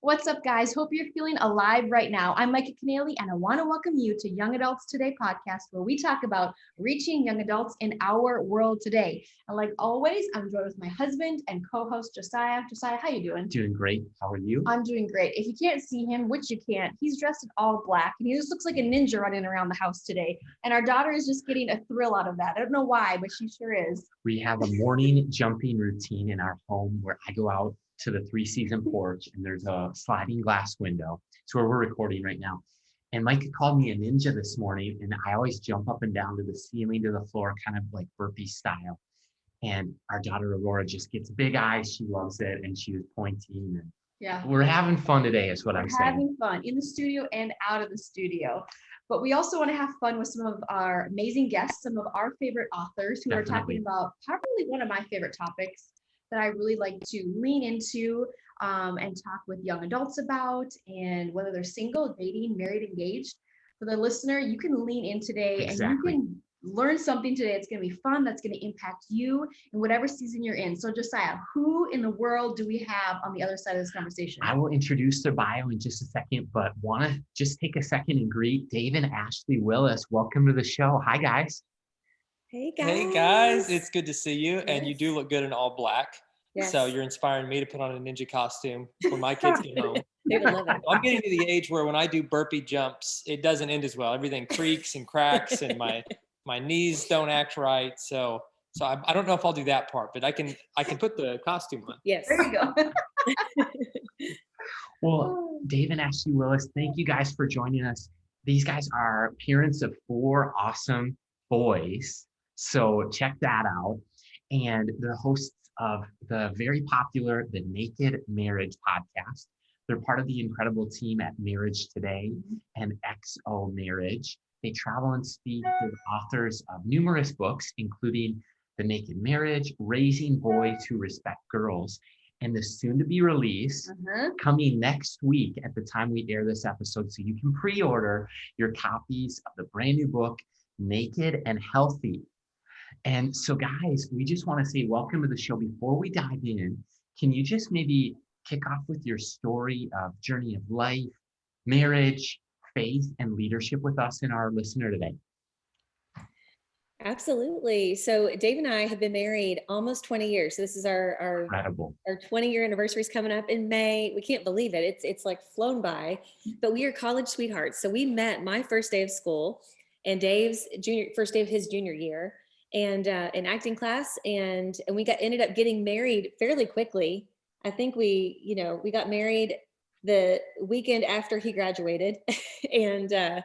What's up, guys? Hope you're feeling alive right now. I'm Micah Keneally, and I want to welcome you to Young Adults Today podcast, where we talk about reaching young adults in our world today. And like always, I'm joined with my husband and co-host, Josiah. Josiah, how you doing? Doing great. How are you? I'm doing great. If you can't see him, which you can't, he's dressed in all black, and he just looks like a ninja running around the house today. And our daughter is just getting a thrill out of that. I don't know why, but she sure is. We have a morning jumping routine in our home where I go out to the 3-season porch, and there's a sliding glass window. It's where we're recording right now. And Micah called me a ninja this morning, and I always jump up and down to the ceiling, to the floor, kind of like burpee style. And our daughter Aurora just gets big eyes. She loves it, and she was pointing. And yeah, we're having fun today, is what I'm saying. Having fun in the studio and out of the studio. But we also want to have fun with some of our amazing guests, some of our favorite authors who are talking about probably one of my favorite topics that I really like to lean into and talk with young adults about, and whether they're single, dating, married, engaged. For the listener, you can lean in today and you can learn something today. It's going to be fun. That's going to impact you in whatever season you're in. So Josiah, who in the world do we have on the other side of this conversation? I will introduce their bio in just a second, but want to just take a second and greet Dave and Ashley Willis. Welcome to the show. Hi, guys. Hey guys. Hey guys, it's good to see you. Yes. And you do look good in all black. Yes. So you're inspiring me to put on a ninja costume when my kids get home. They would love it. I'm getting to the age where when I do burpee jumps, it doesn't end as well. Everything creaks and cracks, and my knees don't act right. So I don't know if I'll do that part, but I can put the costume on. Yes. There you go. Well, Dave and Ashley Willis, thank you guys for joining us. These guys are parents of 4 awesome boys. So check that out. And they're hosts of the very popular The Naked Marriage podcast. They're part of the incredible team at Marriage Today and XO Marriage. They travel and speak with authors of numerous books, including The Naked Marriage, Raising Boys Who Respect Girls, and the soon-to-be release coming next week at the time we air this episode. So you can pre-order your copies of the brand new book, Naked and Healthy. And so, guys, we just want to say welcome to the show. Before we dive in, can you just maybe kick off with your story of journey of life, marriage, faith, and leadership with us and our listener today? Absolutely. So Dave and I have been married almost 20 years. So this is our 20-year anniversary is coming up in May. We can't believe it. It's like flown by, but we are college sweethearts. So we met my first day of school and Dave's first day of his junior year, and in acting class, and we ended up getting married fairly quickly. I think we got married the weekend after he graduated, and the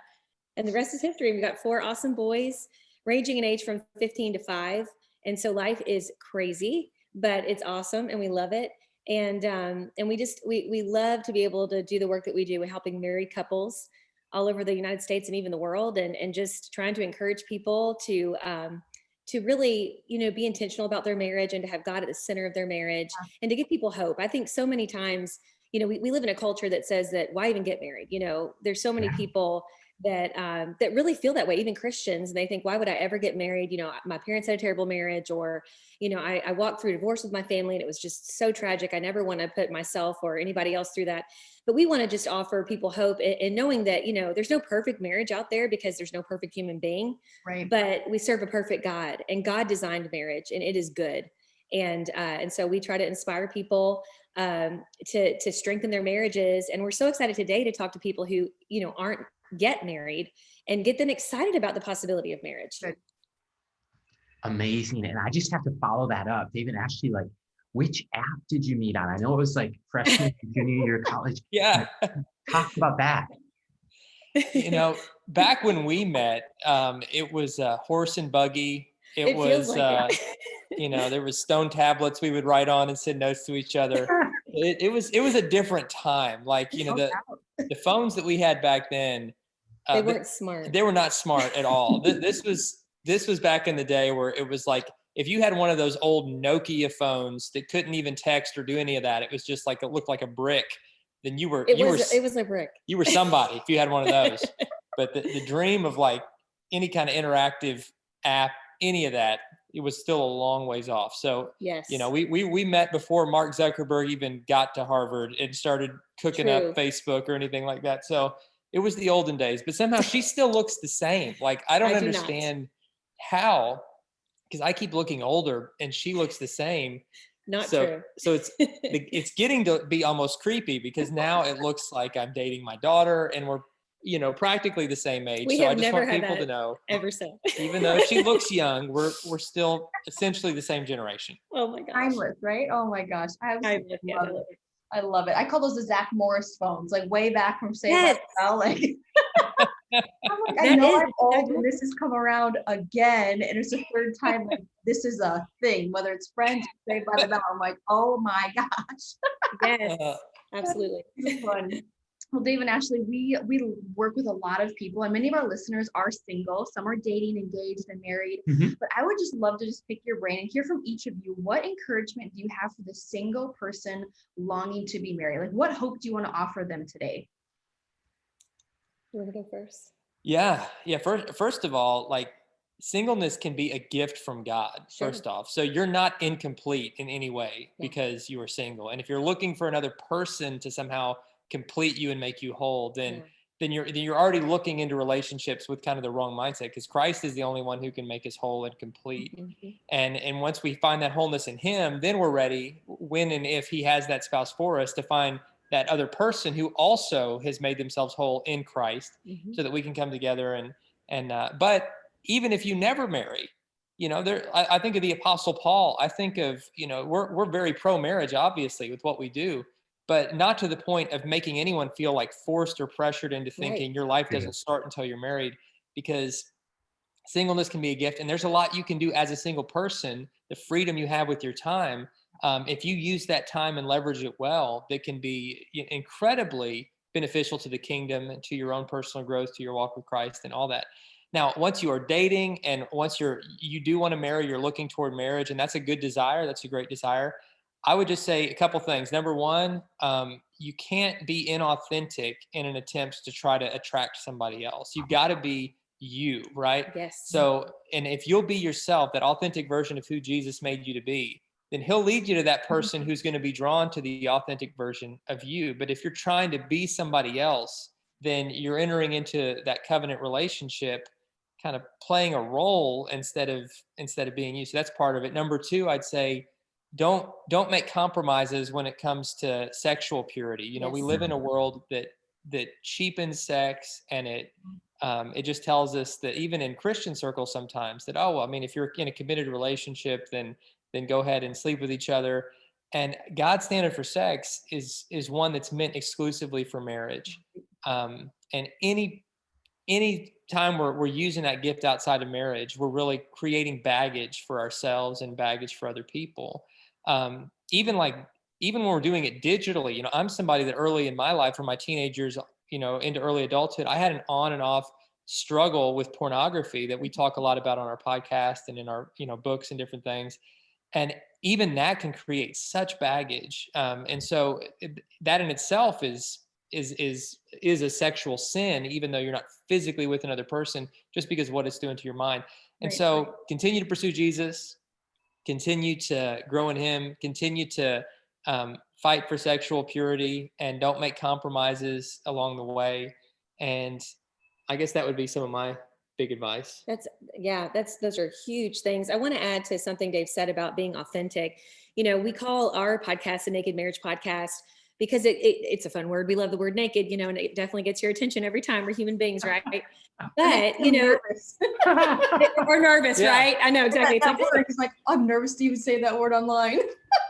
rest is history. We got 4 awesome boys, ranging in age from 15 to 5, and so life is crazy, but it's awesome, and we love it. And we love to be able to do the work that we do, helping married couples all over the United States and even the world, and just trying to encourage people to really, be intentional about their marriage and to have God at the center of their marriage and to give people hope. I think so many times, we live in a culture that says that why even get married? There's so many people that really feel that way, even Christians, and they think, why would I ever get married? My parents had a terrible marriage, or, I walked through divorce with my family and it was just so tragic. I never want to put myself or anybody else through that. But we want to just offer people hope and knowing that, there's no perfect marriage out there because there's no perfect human being, right? But we serve a perfect God, and God designed marriage, and it is good. And so we try to inspire people to strengthen their marriages. And we're so excited today to talk to people who, aren't yet married and get them excited about the possibility of marriage. Good. Amazing. And I just have to follow that up. David, Ashley, which app did you meet on? I know it was like freshman, junior year of college. Yeah. Talk about that. Back when we met, it was a horse and buggy. It was, like there was stone tablets we would write on and send notes to each other. It was a different time. The phones that we had back then, they weren't smart. They were not smart at all. This was back in the day where it was like, if you had one of those old Nokia phones that couldn't even text or do any of that, it was just like, it looked like a brick, then it was a brick. You were somebody if you had one of those. But the dream of any kind of interactive app, any of that, it was still a long ways off. So, Yes. you know, we met before Mark Zuckerberg even got to Harvard and started cooking True. up Facebook or anything like that. So it was the olden days, but somehow she still looks the same. Like, I don't I do not. understand how, because I keep looking older and she looks the same. Not So, true. so it's getting to be almost creepy, because now it looks like I'm dating my daughter and we're, you know, practically the same age. We So I have just never want had people that to know, ever so. even though she looks young, we're still essentially the same generation. Oh my gosh. Timeless, right? Oh my gosh. I absolutely love it. I love it. I call those the Zach Morris phones, like way back from Saved by the Bell. Like, I'm like, I know I'm old and this has come around again, and it's the third time like this is a thing, whether it's Friends or Saved by the Bell. I'm like, oh my gosh. Yes, absolutely. Too fun. Well, Dave and Ashley, we work with a lot of people, and many of our listeners are single. Some are dating, engaged, and married. But I would just love to just pick your brain and hear from each of you. What encouragement do you have for the single person longing to be married? Like, what hope do you want to offer them today? You want to go first? Yeah. First of all, like, singleness can be a gift from God, Sure. first off. So you're not incomplete in any way because you are single. And if you're looking for another person to somehow complete you and make you whole, then you're already looking into relationships with kind of the wrong mindset, because Christ is the only one who can make us whole and complete. And once we find that wholeness in him, then we're ready, when and if he has that spouse for us, to find that other person who also has made themselves whole in Christ, so that we can come together but even if you never marry, you know, I think of the Apostle Paul. I think of, you know, we're very pro marriage, obviously, with what we do, but not to the point of making anyone feel like forced or pressured into thinking your life doesn't start until you're married, because singleness can be a gift. And there's a lot you can do as a single person, the freedom you have with your time. If you use that time and leverage it well, that can be incredibly beneficial to the kingdom and to your own personal growth, to your walk with Christ and all that. Now, once you are dating and once you do want to marry, you're looking toward marriage, and that's a good desire. That's a great desire. I would just say a couple things. Number one, you can't be inauthentic in an attempt to try to attract somebody else. You've got to be you, right? Yes. So, and if you'll be yourself, that authentic version of who Jesus made you to be, then he'll lead you to that person who's going to be drawn to the authentic version of you. But if you're trying to be somebody else, then you're entering into that covenant relationship kind of playing a role instead of being you. So that's part of it. Number two, I'd say don't make compromises when it comes to sexual purity. You know, we live in a world that cheapens sex, and it just tells us that, even in Christian circles sometimes, that, oh, well, I mean, if you're in a committed relationship, then go ahead and sleep with each other. And God's standard for sex is one that's meant exclusively for marriage. And any time we're using that gift outside of marriage, we're really creating baggage for ourselves and baggage for other people. Even when we're doing it digitally, you know, I'm somebody that early in my life, from my teenagers, you know, into early adulthood, I had an on and off struggle with pornography that we talk a lot about on our podcast and in our, you know, books and different things. And even that can create such baggage. And so that in itself is a sexual sin, even though you're not physically with another person, just because of what it's doing to your mind. And so continue to pursue Jesus, continue to grow in him, continue to fight for sexual purity, and don't make compromises along the way. And I guess that would be some of my big advice. Those are huge things. I want to add to something Dave said about being authentic. You know, we call our podcast a Naked Marriage Podcast because it's a fun word. We love the word naked, you know, and it definitely gets your attention every time. We're human beings, right? But, you know, we're nervous, right? I know, exactly. It's like, I'm nervous to even say that word online.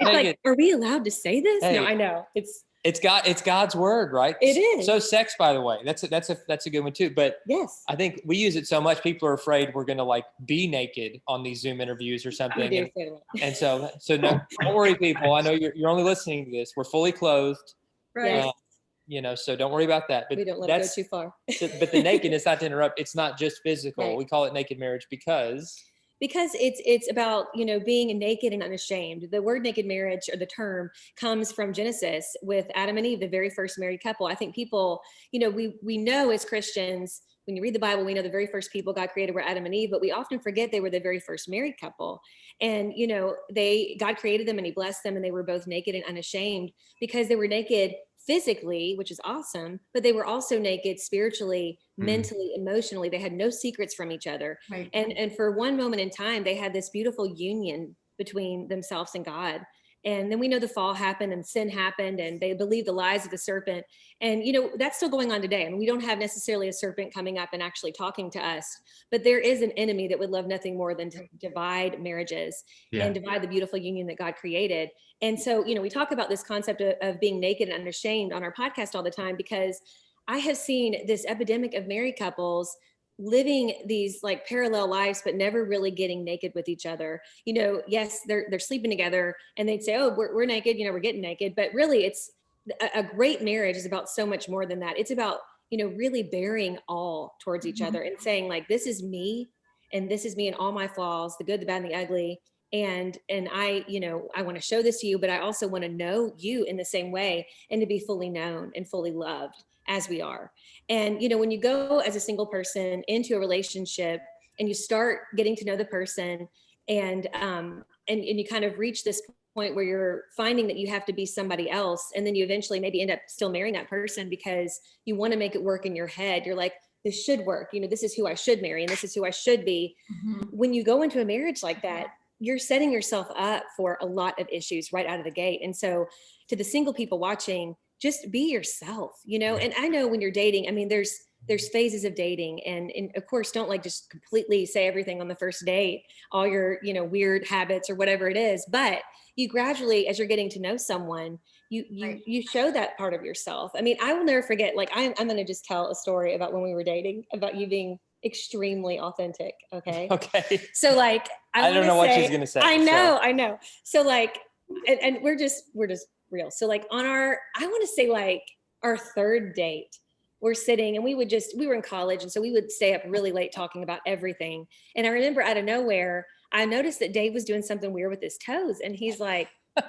It's like, are we allowed to say this? Hey, no, I know. It's God's word, right? It is. So sex, by the way, that's a good one too. But yes, I think we use it so much, people are afraid we're going to like be naked on these Zoom interviews or something. And so no, don't worry, people. I know you're only listening to this. We're fully clothed, right? You know, so don't worry about that. But we don't let it go too far. But the nakedness, not to interrupt, it's not just physical. Right. We call it naked marriage because it's about, you know, being naked and unashamed. The word naked marriage, or the term, comes from Genesis with Adam and Eve, the very first married couple. I think people, you know, we know as Christians when you read the Bible, we know the very first people God created were Adam and Eve, but we often forget they were the very first married couple. And, God created them and he blessed them, and they were both naked and unashamed because they were naked physically, which is awesome, but they were also naked spiritually, mentally, emotionally. They had no secrets from each other. Right. And for one moment in time, they had this beautiful union between themselves and God. And then we know the fall happened and sin happened, and they believed the lies of the serpent. And, that's still going on today. And we don't have necessarily a serpent coming up and actually talking to us, but there is an enemy that would love nothing more than to divide marriages and divide the beautiful union that God created. And so, we talk about this concept of being naked and unashamed on our podcast all the time, because I have seen this epidemic of married couples living these like parallel lives, but never really getting naked with each other. Yes, they're sleeping together and they'd say, oh, we're naked, we're getting naked. But really, it's a great marriage is about so much more than that. It's about, really bearing all towards each other and saying like, this is me, and this is me and all my flaws, the good, the bad, and the ugly. And I, I want to show this to you, but I also want to know you in the same way, and to be fully known and fully loved as we are. And, when you go as a single person into a relationship and you start getting to know the person, and you kind of reach this point where you're finding that you have to be somebody else, and then you eventually maybe end up still marrying that person because you want to make it work in your head. You're like, this should work. This is who I should marry, and this is who I should be. When you go into a marriage like that, you're setting yourself up for a lot of issues right out of the gate. And so to the single people watching, just be yourself, and I know when you're dating, I mean, there's phases of dating, and of course, don't like just completely say everything on the first date, all your, weird habits or whatever it is, but you gradually, as you're getting to know someone, you show that part of yourself. I mean, I will never forget, like, I'm going to just tell a story about when we were dating, about you being extremely authentic. Okay. So like, I don't know what she's going to say. I know. So like, and we're just real. So like on I want to say like our third date, we're sitting and we were in college. And so we would stay up really late talking about everything. And I remember out of nowhere, I noticed that Dave was doing something weird with his toes. And he's like,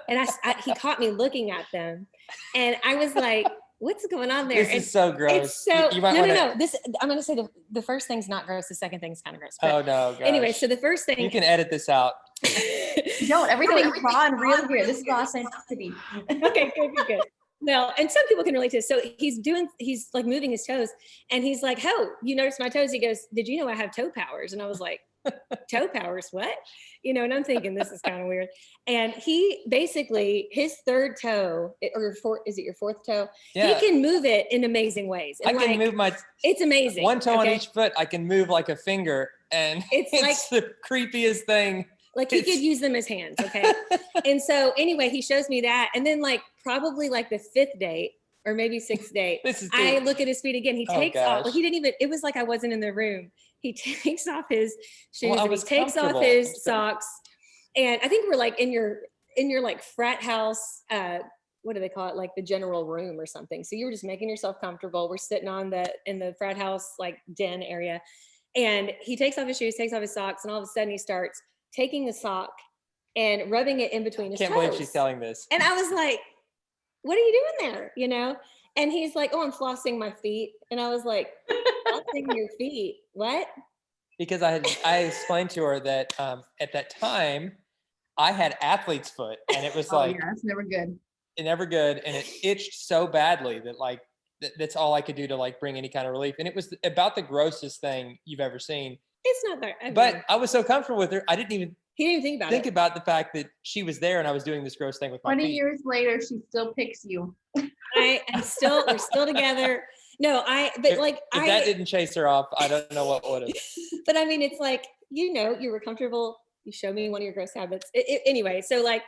and he caught me looking at them. And I was like, what's going on there? This is so gross. So no. This, I'm going to say the first thing's not gross. The second thing's kind of gross. Oh no. Gosh. Anyway, so the first thing, you can edit this out. Don't, everything's raw and real here. This is authenticity. Okay, good. No, and some people can relate to this. So he's like moving his toes, and he's like, oh, you noticed my toes? He goes, did you know I have toe powers? And I was like, toe powers, what? And I'm thinking this is kind of weird. And he basically, his third toe, is it your fourth toe? Yeah. He can move it in amazing ways. And I can move it's amazing. One toe on each foot, I can move like a finger, and it's like the creepiest thing. Like he could use them as hands. Okay. And so anyway, he shows me that. And then like probably like the fifth date or maybe sixth date, I look at his feet again. He takes off. Well, he didn't even, it was like I wasn't in the room. He takes off his shoes, and he takes off his socks. And I think we're like in your like frat house, what do they call it? Like the general room or something. So you were just making yourself comfortable. We're sitting in the frat house, like den area. And he takes off his shoes, takes off his socks. And all of a sudden he starts taking the sock and rubbing it in between his toes. Can't believe she's telling this. And I was like, what are you doing there? And he's like, oh, I'm flossing my feet. And I was like, flossing your feet? What? Because I explained to her that at that time I had athlete's foot, and it was like, yeah, that's never good. Never good. And it itched so badly that like, that's all I could do to like bring any kind of relief. And it was about the grossest thing you've ever seen. It's not that. But I was so comfortable with her. I didn't even. He didn't even think about the fact that she was there and I was doing this gross thing with my 20 feet. years later, she still picks you. we're still together. No, if that didn't chase her off, I don't know what would have. But I mean, it's like, you were comfortable. You showed me one of your gross habits. Anyway, so like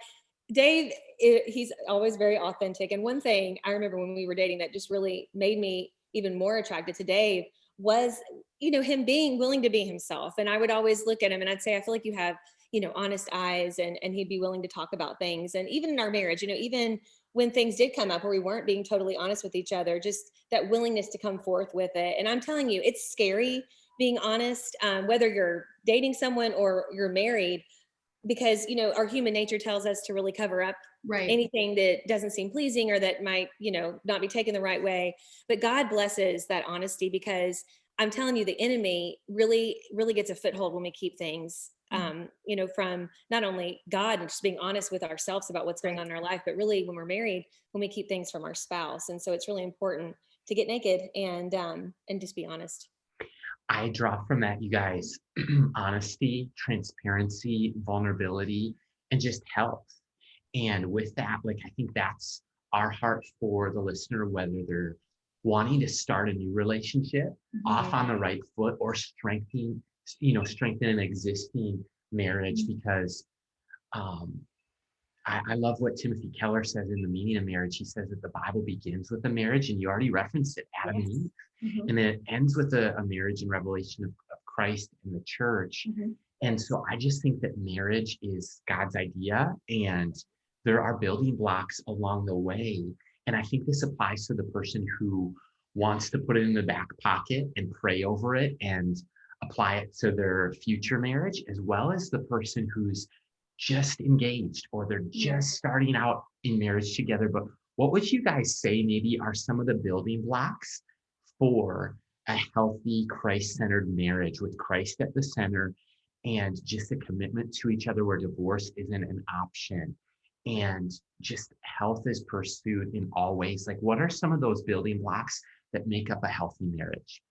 Dave, he's always very authentic. And one thing I remember when we were dating that just really made me even more attracted to Dave was, him being willing to be himself. And I would always look at him and I'd say, I feel like you have, honest eyes, and he'd be willing to talk about things. And even in our marriage, even when things did come up where we weren't being totally honest with each other, just that willingness to come forth with it. And I'm telling you, it's scary being honest, whether you're dating someone or you're married, because, our human nature tells us to really cover up anything that doesn't seem pleasing or that might, not be taken the right way. But God blesses that honesty, because I'm telling you, the enemy really, really gets a foothold when we keep things, from not only God and just being honest with ourselves about what's going on in our life, but really when we're married, when we keep things from our spouse. And so it's really important to get naked and just be honest. I draw from that, you guys, honesty, transparency, vulnerability, and just health. And with that, like, I think that's our heart for the listener, whether they're wanting to start a new relationship off on the right foot or strengthen an existing marriage, because I love what Timothy Keller says in The Meaning of Marriage. He says that the Bible begins with a marriage, and you already referenced it, Adam and Eve. And then it ends with a marriage and revelation of Christ and the church. And so I just think that marriage is God's idea, and there are building blocks along the way. And I think this applies to the person who wants to put it in the back pocket and pray over it and apply it to their future marriage, as well as the person who's just engaged or they're just starting out in marriage together. But what would you guys say maybe are some of the building blocks for a healthy Christ-centered marriage with Christ at the center, and just a commitment to each other where divorce isn't an option, and just health is pursued in all ways? Like, what are some of those building blocks that make up a healthy marriage?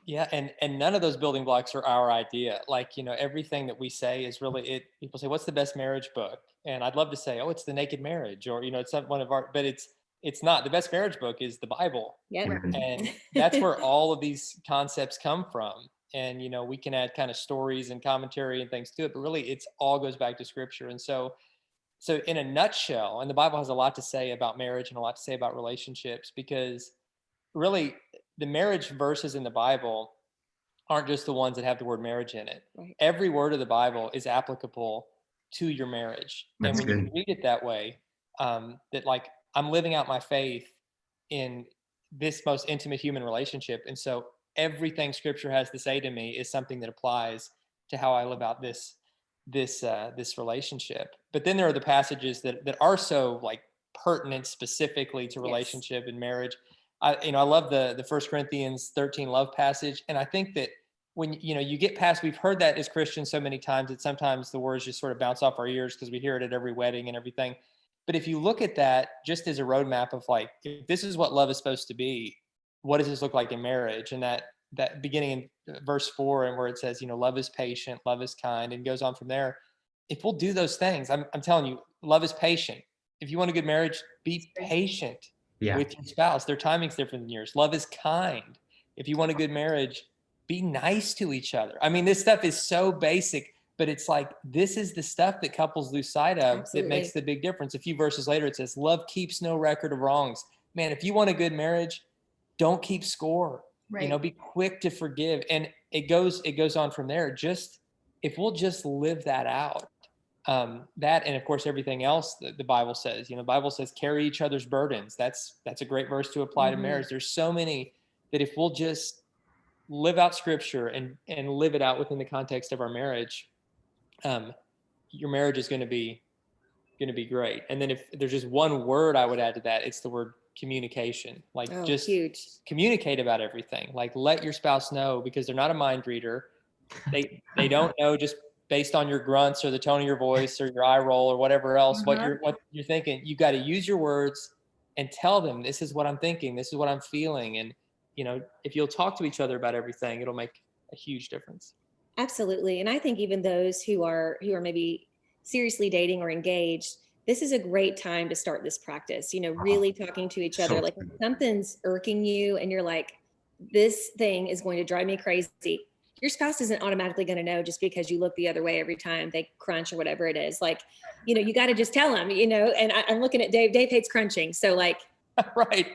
Yeah, and none of those building blocks are our idea. Like, everything that we say is really it. People say, "What's the best marriage book?" And I'd love to say, "Oh, it's The Naked Marriage," or it's not one of our, but it's not. The best marriage book is the Bible. Yeah. And that's where all of these concepts come from. And we can add kind of stories and commentary and things to it, but really it's all goes back to Scripture. And so in a nutshell, and the Bible has a lot to say about marriage and a lot to say about relationships, because really the marriage verses in the Bible aren't just the ones that have the word marriage in it. Right. Every word of the Bible is applicable to your marriage. That's and when good. you read it that way, that like I'm living out my faith in this most intimate human relationship. And so everything Scripture has to say to me is something that applies to how I live out this relationship. But then there are the passages that are so like pertinent specifically to relationship and marriage. I love the 1 Corinthians 13 love passage. And I think that when, you get past, we've heard that as Christians so many times that sometimes the words just sort of bounce off our ears because we hear it at every wedding and everything. But if you look at that just as a roadmap of like, if this is what love is supposed to be, what does this look like in marriage? And that beginning in verse 4, and where it says, love is patient, love is kind, and goes on from there. If we'll do those things, I'm telling you, love is patient. If you want a good marriage, be patient with your spouse. Their timing's different than yours. Love is kind. If you want a good marriage, be nice to each other. I mean, this stuff is so basic, but it's like, this is the stuff that couples lose sight of. Absolutely. That makes the big difference. A few verses later, it says, love keeps no record of wrongs. Man, if you want a good marriage, don't keep score. Right. Be quick to forgive. And it goes on from there. Just, if we'll just live that out, that, and of course, everything else that the Bible says, the Bible says, carry each other's burdens. That's a great verse to apply to marriage. There's so many that if we'll just live out Scripture and live it out within the context of our marriage, your marriage is going to be great. And then if there's just one word I would add to that, it's the word communication. Like, just huge. Communicate about everything. Like, let your spouse know, because they're not a mind reader. They don't know just based on your grunts or the tone of your voice or your eye roll or whatever else, what you're thinking. You got to use your words and tell them, this is what I'm thinking. This is what I'm feeling. And, if you'll talk to each other about everything, it'll make a huge difference. Absolutely. And I think even those who are maybe seriously dating or engaged, this is a great time to start this practice, really talking to each other. Like, if something's irking you and you're like, this thing is going to drive me crazy, your spouse isn't automatically going to know just because you look the other way every time they crunch or whatever it is. Like, you got to just tell them, and I'm looking at Dave. Dave hates crunching. So like, right.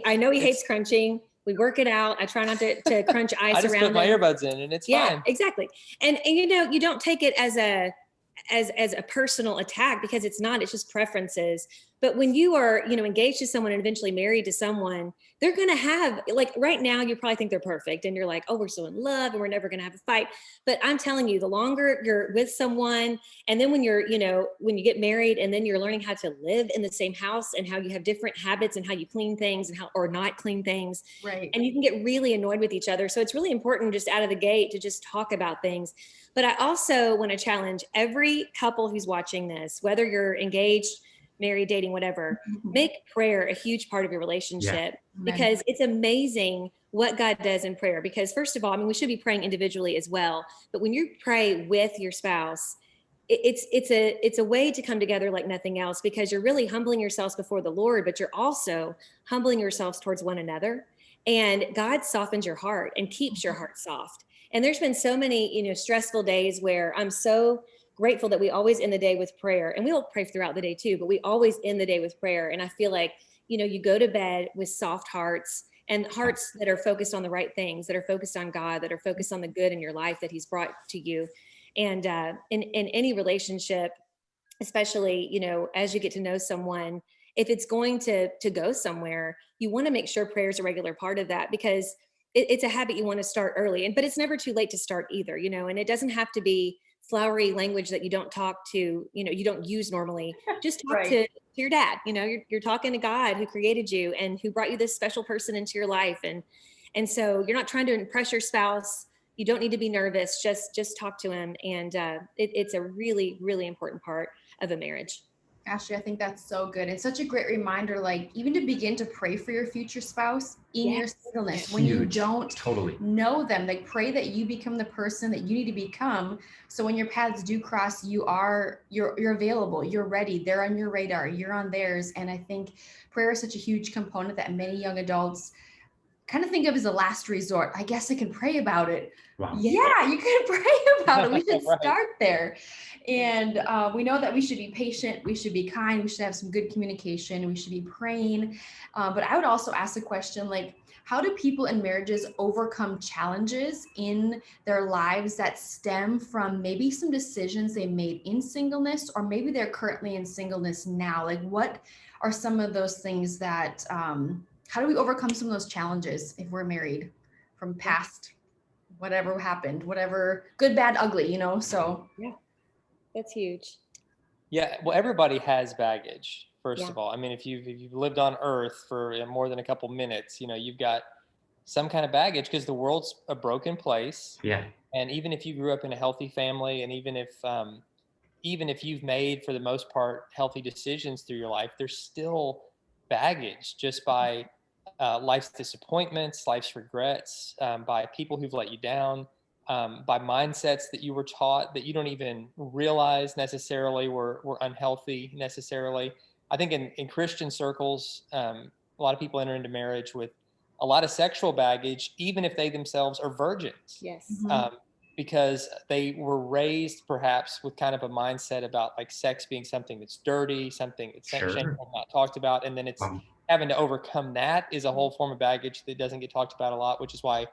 I know he hates crunching. We work it out. I try not to crunch ice around. I just put my earbuds in and it's fine. Yeah, exactly. And you don't take it as a personal attack, because it's not, it's just preferences. But when you are, engaged to someone and eventually married to someone, they're going to have, like, right now, you probably think they're perfect and you're like, oh, we're so in love and we're never going to have a fight. But I'm telling you, the longer you're with someone, and then when you're, when you get married and then you're learning how to live in the same house and how you have different habits and how you clean things and how, or not clean things. Right. And you can get really annoyed with each other. So it's really important just out of the gate to just talk about things. But I also want to challenge every couple who's watching this, whether you're engaged, married, dating, whatever, make prayer a huge part of your relationship, because it's amazing what God does in prayer. Because first of all, I mean, we should be praying individually as well, but when you pray with your spouse, it's a way to come together like nothing else, because you're really humbling yourselves before the Lord, but you're also humbling yourselves towards one another. And God softens your heart and keeps your heart soft. And there's been so many, stressful days where I'm so grateful that we always end the day with prayer, and we'll pray throughout the day too, but we always end the day with prayer. And I feel like, you go to bed with soft hearts and hearts that are focused on the right things, that are focused on God, that are focused on the good in your life that He's brought to you. And in any relationship, especially, as you get to know someone, if it's going to go somewhere, you want to make sure prayer is a regular part of that, because it's a habit you want to start early. But it's never too late to start either, and it doesn't have to be flowery language that you don't talk to, you don't use normally. Just talk to your dad. You're talking to God who created you and who brought you this special person into your life. And so you're not trying to impress your spouse. You don't need to be nervous. Just talk to him. And it's a really, really important part of a marriage. Ashley, I think that's so good. It's such a great reminder, like even to begin to pray for your future spouse in your singleness, when you don't know them, like pray that you become the person that you need to become. So when your paths do cross, you're available, you're ready, they're on your radar, you're on theirs. And I think prayer is such a huge component that many young adults kind of think of as a last resort. I guess I can pray about it. Wow. Yeah, you can pray about it. We should start there. And we know that we should be patient. We should be kind. We should have some good communication. We should be praying. But I would also ask the question, like, how do people in marriages overcome challenges in their lives that stem from maybe some decisions they made in singleness, or maybe they're currently in singleness now? Like, what are some of those things that, how do we overcome some of those challenges if we're married from past, whatever happened, whatever, good, bad, ugly, so. Yeah, that's huge. Yeah, well, everybody has baggage, first of all. I mean, if you've lived on earth for more than a couple minutes, you've got some kind of baggage, because the world's a broken place. Yeah. And even if you grew up in a healthy family, and even if you've made, for the most part, healthy decisions through your life, there's still baggage just by life's disappointments, life's regrets, by people who've let you down, by mindsets that you were taught that you don't even realize necessarily were unhealthy necessarily. I think in Christian circles, a lot of people enter into marriage with a lot of sexual baggage, even if they themselves are virgins. Yes. Because they were raised perhaps with kind of a mindset about like sex being something that's dirty, something that's shameful, not talked about. And then it's having to overcome that is a whole form of baggage that doesn't get talked about a lot, which is why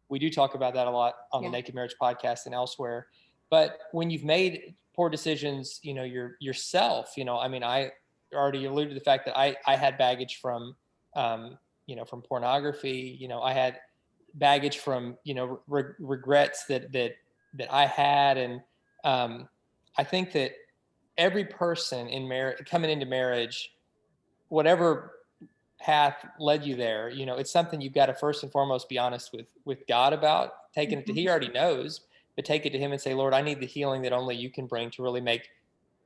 we do talk about that a lot on the Naked Marriage podcast and elsewhere. But when you've made poor decisions, yourself, I mean, I already alluded to the fact that I had baggage from, from pornography. I had baggage from, regrets that I had. And I think that every person in marriage, coming into marriage, whatever path led you there, it's something you've got to first and foremost be honest with God about, taking it to, He already knows, but take it to Him and say, Lord, I need the healing that only you can bring to really make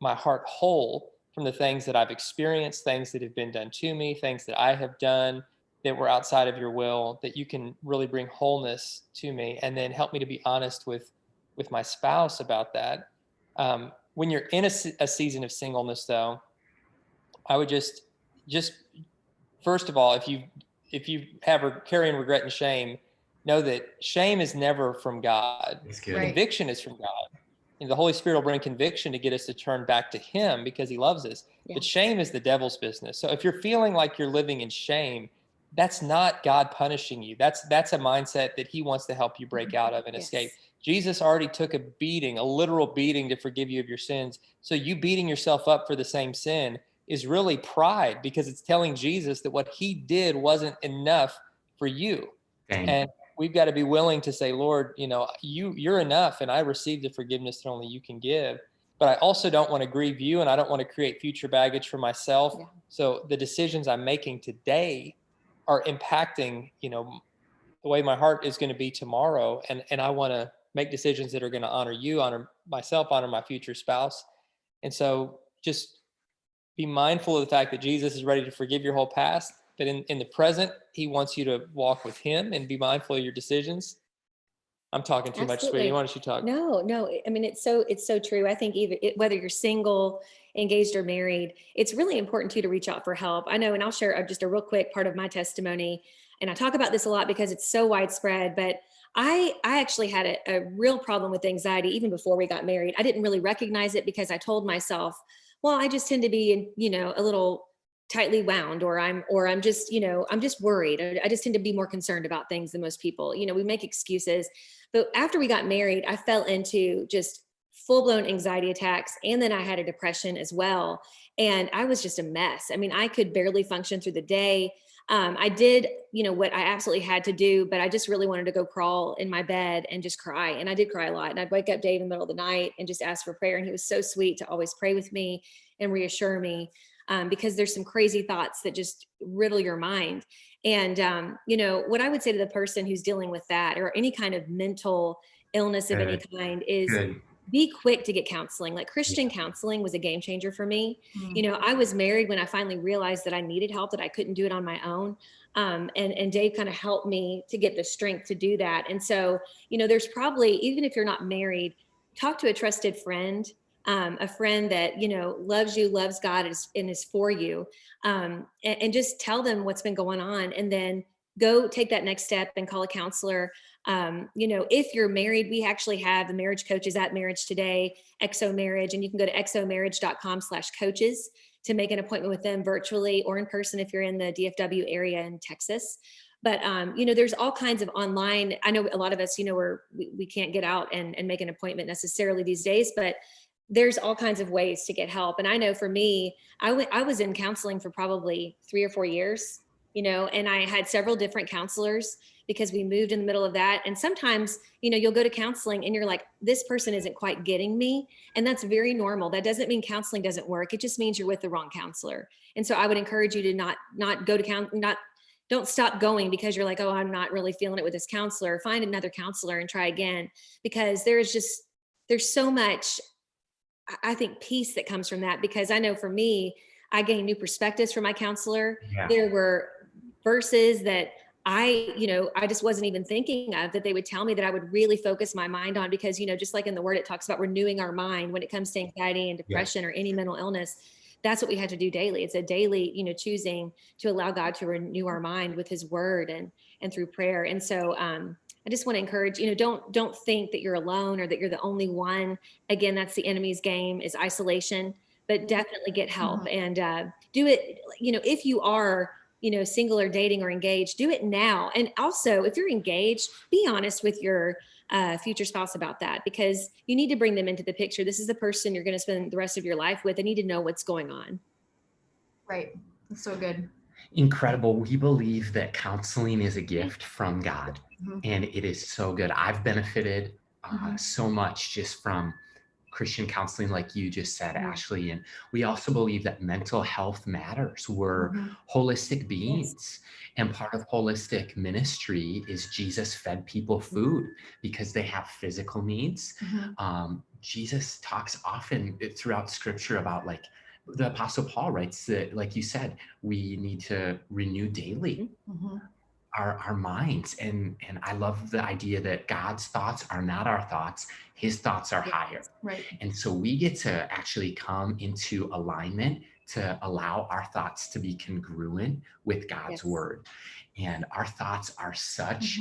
my heart whole from the things that I've experienced, things that have been done to me, things that I have done that were outside of your will, that you can really bring wholeness to me. And then help me to be honest with my spouse about that. When you're in a season of singleness, though, I would just first of all, if you have carrying regret and shame, know that shame is never from God. Conviction is from God. The Holy Spirit will bring conviction to get us to turn back to Him because He loves us. But shame is the devil's business. So if you're feeling like you're living in shame, that's not God punishing you. That's a mindset that He wants to help you break out of and escape. Jesus already took a beating, a literal beating, to forgive you of your sins. So you beating yourself up for the same sin, is really pride, because it's telling Jesus that what he did wasn't enough for you. Dang. And we've got to be willing to say, Lord, you're enough, and I receive the forgiveness that only you can give. But I also don't want to grieve you, and I don't want to create future baggage for myself. Yeah. So the decisions I'm making today are impacting, the way my heart is going to be tomorrow. And I want to make decisions that are going to honor you, honor myself, honor my future spouse. And so just be mindful of the fact that Jesus is ready to forgive your whole past, but in the present, he wants you to walk with him and be mindful of your decisions. I'm talking too much, sweetie. Absolutely. Why don't you talk? No. I mean, it's so true. I think whether you're single, engaged, or married, it's really important too to reach out for help. I know, and I'll share just a real quick part of my testimony. And I talk about this a lot because it's so widespread, but I actually had a real problem with anxiety even before we got married. I didn't really recognize it because I told myself, well, I just tend to be, a little tightly wound, or I'm just, I'm just worried. I just tend to be more concerned about things than most people. We make excuses. But after we got married, I fell into just full-blown anxiety attacks. And then I had a depression as well. And I was just a mess. I mean, I could barely function through the day. I did, what I absolutely had to do, but I just really wanted to go crawl in my bed and just cry. And I did cry a lot. And I'd wake up Dave in the middle of the night and just ask for prayer. And he was so sweet to always pray with me and reassure me, because there's some crazy thoughts that just riddle your mind. And, what I would say to the person who's dealing with that or any kind of mental illness of any kind is be quick to get counseling. Like Christian counseling was a game changer for me. I was married when I finally realized that I needed help, that I couldn't do it on my own. And Dave kind of helped me to get the strength to do that. And so, there's probably, even if you're not married, talk to a trusted friend, a friend that, loves you, loves God, and is for you. And just tell them what's been going on, and then go take that next step and call a counselor. If you're married, we actually have the marriage coaches at Marriage Today, XO Marriage, and you can go to xomarriage.com/coaches to make an appointment with them virtually or in person if you're in the DFW area in Texas. But, there's all kinds of online. I know a lot of us, we can't get out and make an appointment necessarily these days, but there's all kinds of ways to get help. And I know for me, I was in counseling for probably 3 or 4 years, and I had several different counselors because we moved in the middle of that. And sometimes, you'll go to counseling and you're like, this person isn't quite getting me. And that's very normal. That doesn't mean counseling doesn't work. It just means you're with the wrong counselor. And so I would encourage you to not go to don't stop going because you're like, oh, I'm not really feeling it with this counselor. Find another counselor and try again, because there's so much, I think, peace that comes from that. Because I know for me, I gained new perspectives from my counselor. Yeah. There were verses that I just wasn't even thinking of, that they would tell me that I would really focus my mind on, because, just like in the word, it talks about renewing our mind when it comes to anxiety and depression or any mental illness. That's what we had to do daily. It's a daily, choosing to allow God to renew our mind with his word and through prayer. And so, I just want to encourage, don't think that you're alone or that you're the only one. Again, that's the enemy's game, is isolation, but definitely get help and do it. If you are, single or dating or engaged, do it now. And also, if you're engaged, be honest with your future spouse about that, because you need to bring them into the picture. This is the person you're going to spend the rest of your life with. They need to know what's going on. Right. That's so good. Incredible. We believe that counseling is a gift from God, and it is so good. I've benefited so much just from Christian counseling, like you just said, Ashley. And we also believe that mental health matters. We're holistic beings. And part of holistic ministry is Jesus fed people food because they have physical needs. Jesus talks often throughout scripture about, like, the Apostle Paul writes that, like you said, we need to renew daily our minds. And I love the idea that God's thoughts are not our thoughts. His thoughts are higher. Right. And so we get to actually come into alignment to allow our thoughts to be congruent with God's word. And our thoughts are such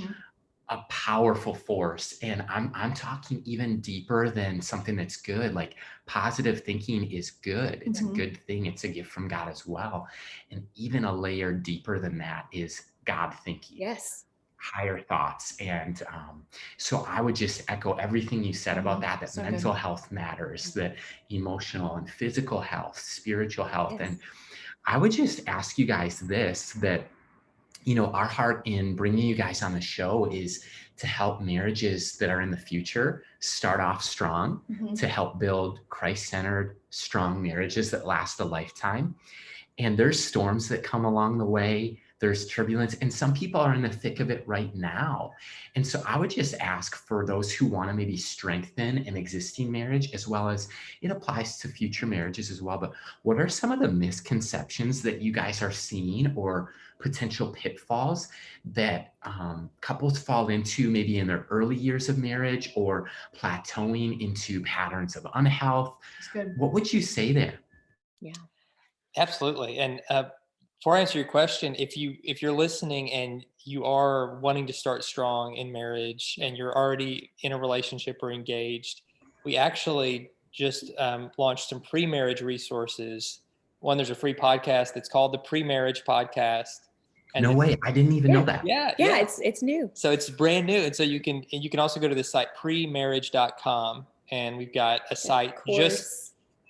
a powerful force. And I'm talking even deeper than something that's good. Like, positive thinking is good. It's a good thing. It's a gift from God as well. And even a layer deeper than that is God thinking. Yes. higher thoughts. And so I would just echo everything you said about that So mental good. health matters, that emotional and physical health, spiritual health. Yes. And I would just ask you guys this, that, our heart in bringing you guys on the show is to help marriages that are in the future start off strong, to help build Christ-centered, strong marriages that last a lifetime. And there's storms that come along the way. There's turbulence, and some people are in the thick of it right now. And so I would just ask for those who want to maybe strengthen an existing marriage, as well as it applies to future marriages as well. But what are some of the misconceptions that you guys are seeing, or potential pitfalls that couples fall into maybe in their early years of marriage, or plateauing into patterns of unhealth? It's good. What would you say there? Yeah. Absolutely. And before I answer your question, if you're listening and you are wanting to start strong in marriage and you're already in a relationship or engaged, we actually just launched some pre-marriage resources. One, there's a free podcast that's called the Pre-Marriage Podcast. And No way. I didn't even know that. Yeah. It's new. So it's brand new. And so you can also go to the site premarriage.com, and we've got a site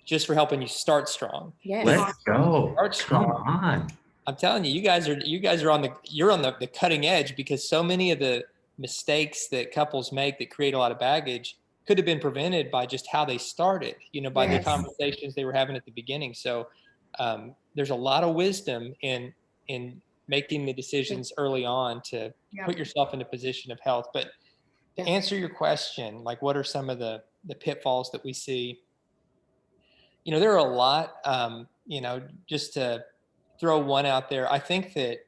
just for helping you start strong. Yes. Let's go. Start strong. Come on. I'm telling you, you guys are on the cutting edge, because so many of the mistakes that couples make that create a lot of baggage could have been prevented by just how they started, by the conversations they were having at the beginning. So there's a lot of wisdom in making the decisions early on to put yourself in a position of health. But to answer your question, like, what are some of the pitfalls that we see? There are a lot, just to throw one out there. I think that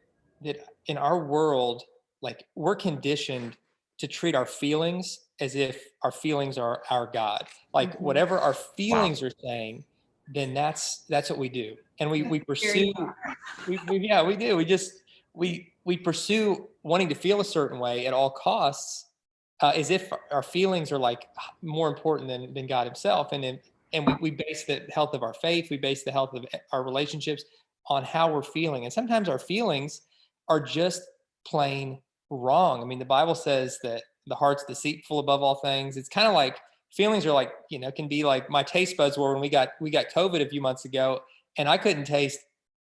in our world, like, we're conditioned to treat our feelings as if our feelings are our God. Like, whatever our feelings are saying, then that's what we do. And we pursue, we do. We pursue wanting to feel a certain way at all costs, as if our feelings are like more important than God himself. And we base the health of our faith, we base the health of our relationships on how we're feeling. And sometimes our feelings are just plain wrong. I mean, the Bible says that the heart's deceitful above all things. It's kind of like feelings are like, can be like my taste buds were when we got COVID a few months ago, and I couldn't taste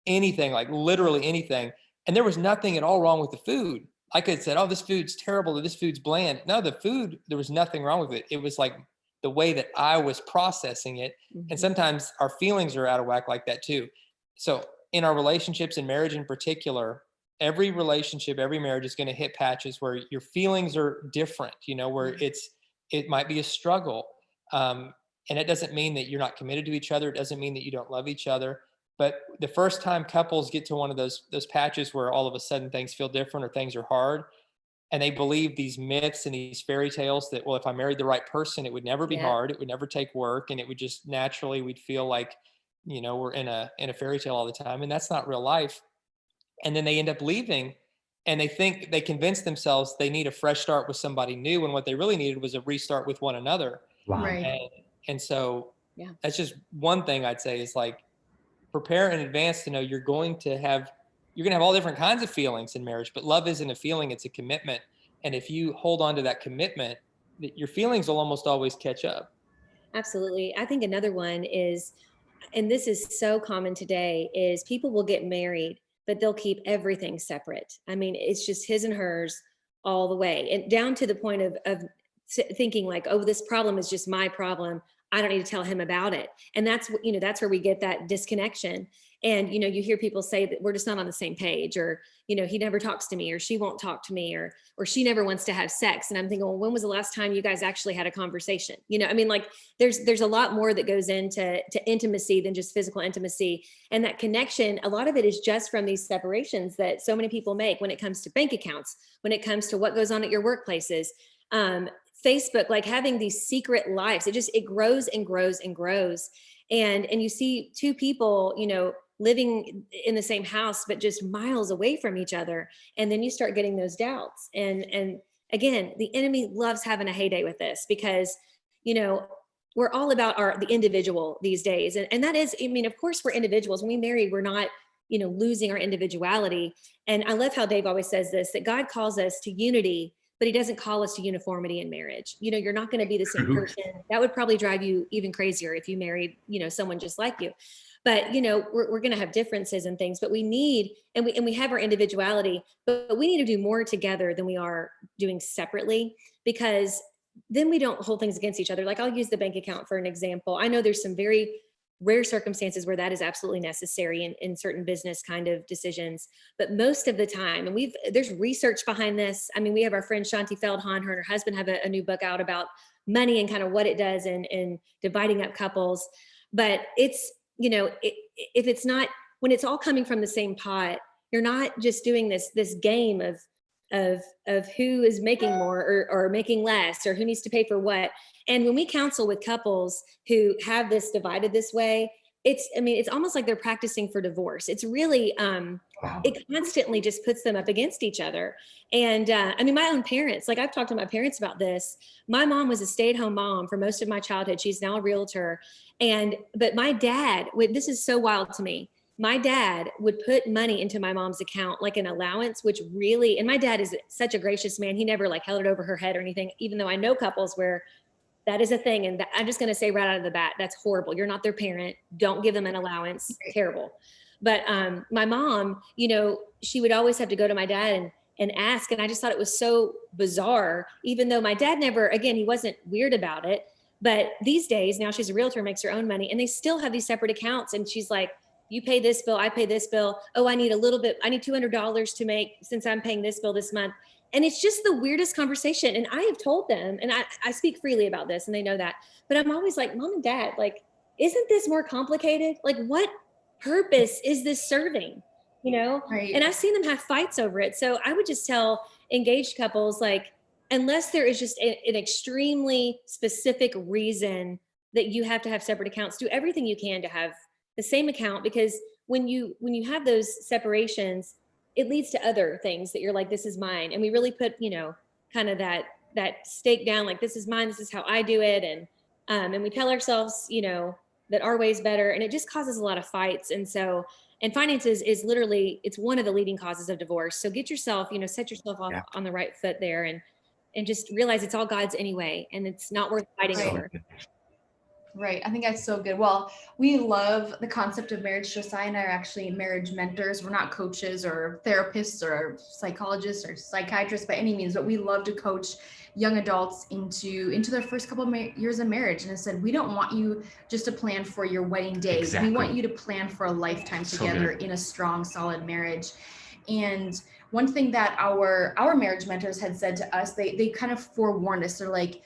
anything, like literally anything. And there was nothing at all wrong with the food. I could have said, oh, this food's terrible, or this food's bland. No, the food, there was nothing wrong with it. It was like the way that I was processing it. And sometimes our feelings are out of whack like that too. So in our relationships and marriage in particular, every relationship, every marriage is going to hit patches where your feelings are different, where it might be a struggle. And it doesn't mean that you're not committed to each other. It doesn't mean that you don't love each other. But the first time couples get to one of those patches where all of a sudden things feel different or things are hard, and they believe these myths and these fairy tales that, well, if I married the right person, it would never be hard. It would never take work. And it would just naturally, we'd feel like, we're in a fairy tale all the time. And that's not real life. And then they end up leaving, and they convince themselves they need a fresh start with somebody new, when what they really needed was a restart with one another. Wow. Right. And so that's just one thing I'd say is, like, prepare in advance to know you're going to have all different kinds of feelings in marriage, but love isn't a feeling, it's a commitment. And if you hold on to that commitment, your feelings will almost always catch up. Absolutely. I think another one is, and this is so common today, is people will get married, but they'll keep everything separate. I mean, it's just his and hers all the way, and down to the point of thinking like, oh, this problem is just my problem. I don't need to tell him about it. And that's where we get that disconnection. And, you hear people say that we're just not on the same page, or, he never talks to me, or she won't talk to me, or she never wants to have sex. And I'm thinking, well, when was the last time you guys actually had a conversation? Like there's a lot more that goes into intimacy than just physical intimacy. And that connection, a lot of it is just from these separations that so many people make when it comes to bank accounts, when it comes to what goes on at your workplaces, Facebook, like having these secret lives. It grows and grows and grows. And you see two people, living in the same house, but just miles away from each other. And then you start getting those doubts. And again, the enemy loves having a heyday with this, because, we're all about the individual these days. And that is, of course we're individuals. When we marry, we're not losing our individuality. And I love how Dave always says this, that God calls us to unity, but he doesn't call us to uniformity in marriage. You're not going to be the same person. That would probably drive you even crazier if you married, someone just like you. But, we're going to have differences and things, but we need, and we have our individuality, but we need to do more together than we are doing separately, because then we don't hold things against each other. Like, I'll use the bank account for an example. I know there's some very rare circumstances where that is absolutely necessary in certain business kind of decisions, but most of the time, and there's research behind this. I mean, we have our friend Shanti Feldhahn, her and her husband have a new book out about money and kind of what it does in dividing up couples. But it's, if it's not, when it's all coming from the same pot, you're not just doing this game of who is making more or making less, or who needs to pay for what. And when we counsel with couples who have this divided this way, it's almost like they're practicing for divorce. It's really, it constantly just puts them up against each other. And my own parents, like, I've talked to my parents about this. My mom was a stay-at-home mom for most of my childhood. She's now a realtor. But my dad, this is so wild to me. My dad would put money into my mom's account, like an allowance, which really, and my dad is such a gracious man. He never like held it over her head or anything, even though I know couples where that is a thing. And I'm just going to say right out of the bat, that's horrible. You're not their parent. Don't give them an allowance. Terrible. But my mom, she would always have to go to my dad and ask. And I just thought it was so bizarre, even though my dad never, again, he wasn't weird about it. But these days, now she's a realtor, makes her own money, and they still have these separate accounts. And she's like, you pay this bill, I pay this bill. Oh, I need a little bit, I need $200 to make, since I'm paying this bill this month. And it's just the weirdest conversation. And I have told them, and I speak freely about this and they know that, but I'm always like, Mom and Dad, like, isn't this more complicated? Like, what purpose is this serving? Right. And I've seen them have fights over it. So I would just tell engaged couples, like, unless there is just an extremely specific reason that you have to have separate accounts, do everything you can to have the same account, because when you have those separations, it leads to other things that you're like, this is mine. And we really put, kind of that stake down, like, this is mine, this is how I do it. And we tell ourselves, that our way is better, and it just causes a lot of fights. And finances is literally, it's one of the leading causes of divorce. So get yourself, set yourself off on the right foot there, and just realize it's all God's anyway, and it's not worth fighting over. Right. I think that's so good. Well, we love the concept of marriage. Josiah and I are actually marriage mentors. We're not coaches or therapists or psychologists or psychiatrists by any means, but we love to coach young adults into their first couple of years of marriage. And I said, we don't want you just to plan for your wedding day. Exactly. We want you to plan for a lifetime together in a strong, solid marriage. And one thing that our marriage mentors had said to us, they kind of forewarned us. They're like,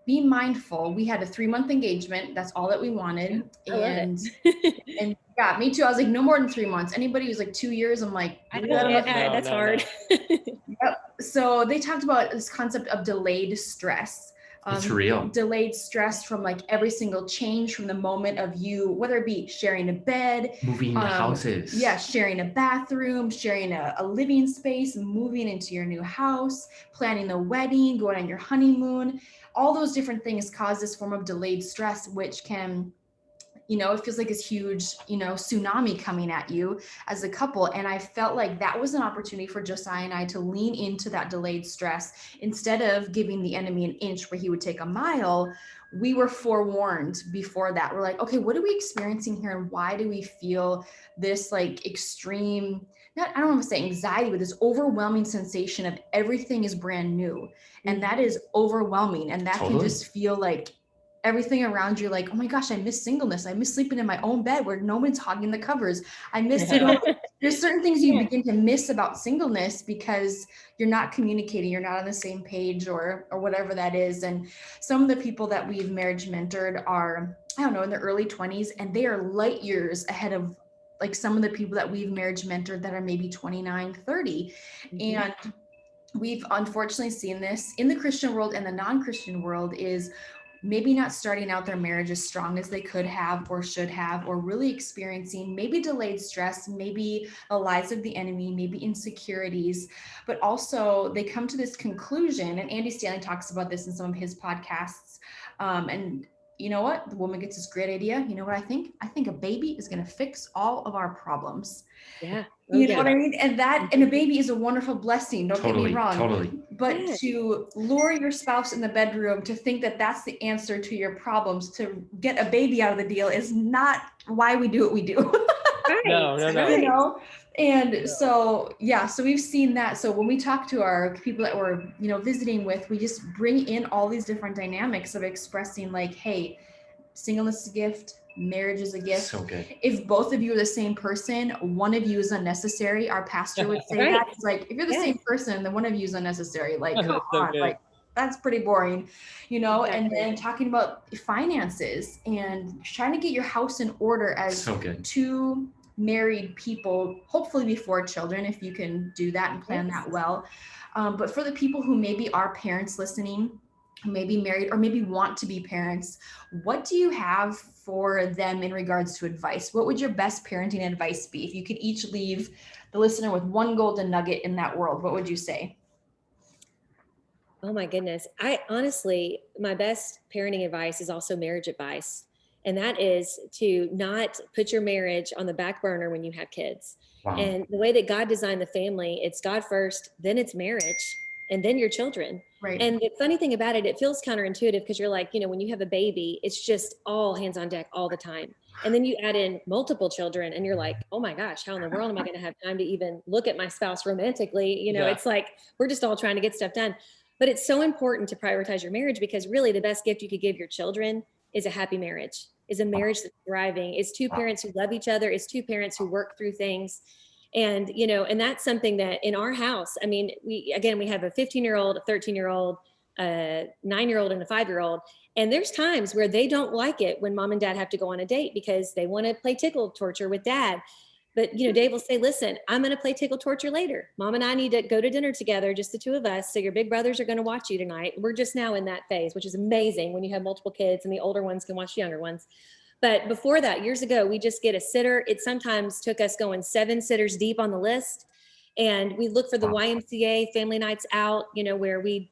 be mindful. We had a 3-month engagement. That's all that we wanted. And yeah, me too. I was like, no more than 3 months. Anybody who's like 2 years, I'm like, that's hard. Yep. So they talked about this concept of delayed stress. It's real. Delayed stress from like every single change from the moment of you, whether it be sharing a bed, moving houses. Yeah, sharing a bathroom, sharing a living space, moving into your new house, planning the wedding, going on your honeymoon. All those different things cause this form of delayed stress, which can, it feels like this huge, tsunami coming at you as a couple. And I felt like that was an opportunity for Josiah and I to lean into that delayed stress. Instead of giving the enemy an inch where he would take a mile, we were forewarned before that. We're like, okay, what are we experiencing here? And why do we feel this like extreme, I don't want to say anxiety, but this overwhelming sensation of everything is brand new. And that is overwhelming. And that can just feel like everything around you, like, oh my gosh, I miss singleness. I miss sleeping in my own bed where no one's hogging the covers. I miss, there's certain things you begin to miss about singleness because you're not communicating, you're not on the same page or whatever that is. And some of the people that we've marriage mentored are, I don't know, in their early 20s, and they are light years ahead of like some of the people that we've marriage mentored that are maybe 29, 30. And we've unfortunately seen this in the Christian world and the non-Christian world, is maybe not starting out their marriage as strong as they could have or should have, or really experiencing maybe delayed stress, maybe the lies of the enemy, maybe insecurities, but also they come to this conclusion, and Andy Stanley talks about this in some of his podcasts, and you know what? The woman gets this great idea. You know what I think? I think a baby is going to fix all of our problems. Yeah. You know what I mean? And a baby is a wonderful blessing. Don't get me wrong. Totally. But to lure your spouse in the bedroom to think that that's the answer to your problems, to get a baby out of the deal, is not why we do what we do. Right. No. You know? And so we've seen that. So when we talk to our people that we're, visiting with, we just bring in all these different dynamics of expressing like, hey, singleness is a gift, marriage is a gift. So good. If both of you are the same person, one of you is unnecessary. Our pastor would say that. It's like, if you're the same person, then one of you is unnecessary. Like, come on, like that's pretty boring, and then talking about finances and trying to get your house in order as two married people, hopefully before children, if you can do that and plan that well. But for the people who maybe are parents listening, who may be married or maybe want to be parents, what do you have for them in regards to advice? What would your best parenting advice be? If you could each leave the listener with one golden nugget in that world, what would you say? Oh my goodness. I honestly, my best parenting advice is also marriage advice. And that is to not put your marriage on the back burner when you have kids. Wow. And the way that God designed the family, it's God first, then it's marriage, and then your children. Right. And the funny thing about it, it feels counterintuitive because you're like, when you have a baby, it's just all hands on deck all the time. And then you add in multiple children and you're like, oh my gosh, how in the world am I going to have time to even look at my spouse romantically? It's like, we're just all trying to get stuff done. But it's so important to prioritize your marriage, because really the best gift you could give your children is a happy marriage, is a marriage that's thriving, is two parents who love each other, is two parents who work through things. And, and that's something that in our house, I mean, we have a 15-year-old, a 13-year-old, a 9-year-old, and a 5-year-old. And there's times where they don't like it when mom and dad have to go on a date because they want to play tickle torture with dad. But, Dave will say, listen, I'm going to play tickle torture later. Mom and I need to go to dinner together, just the two of us. So your big brothers are going to watch you tonight. We're just now in that phase, which is amazing when you have multiple kids and the older ones can watch the younger ones. But before that, years ago, we just get a sitter. It sometimes took us going 7 sitters deep on the list. And we look for the YMCA family nights out, where we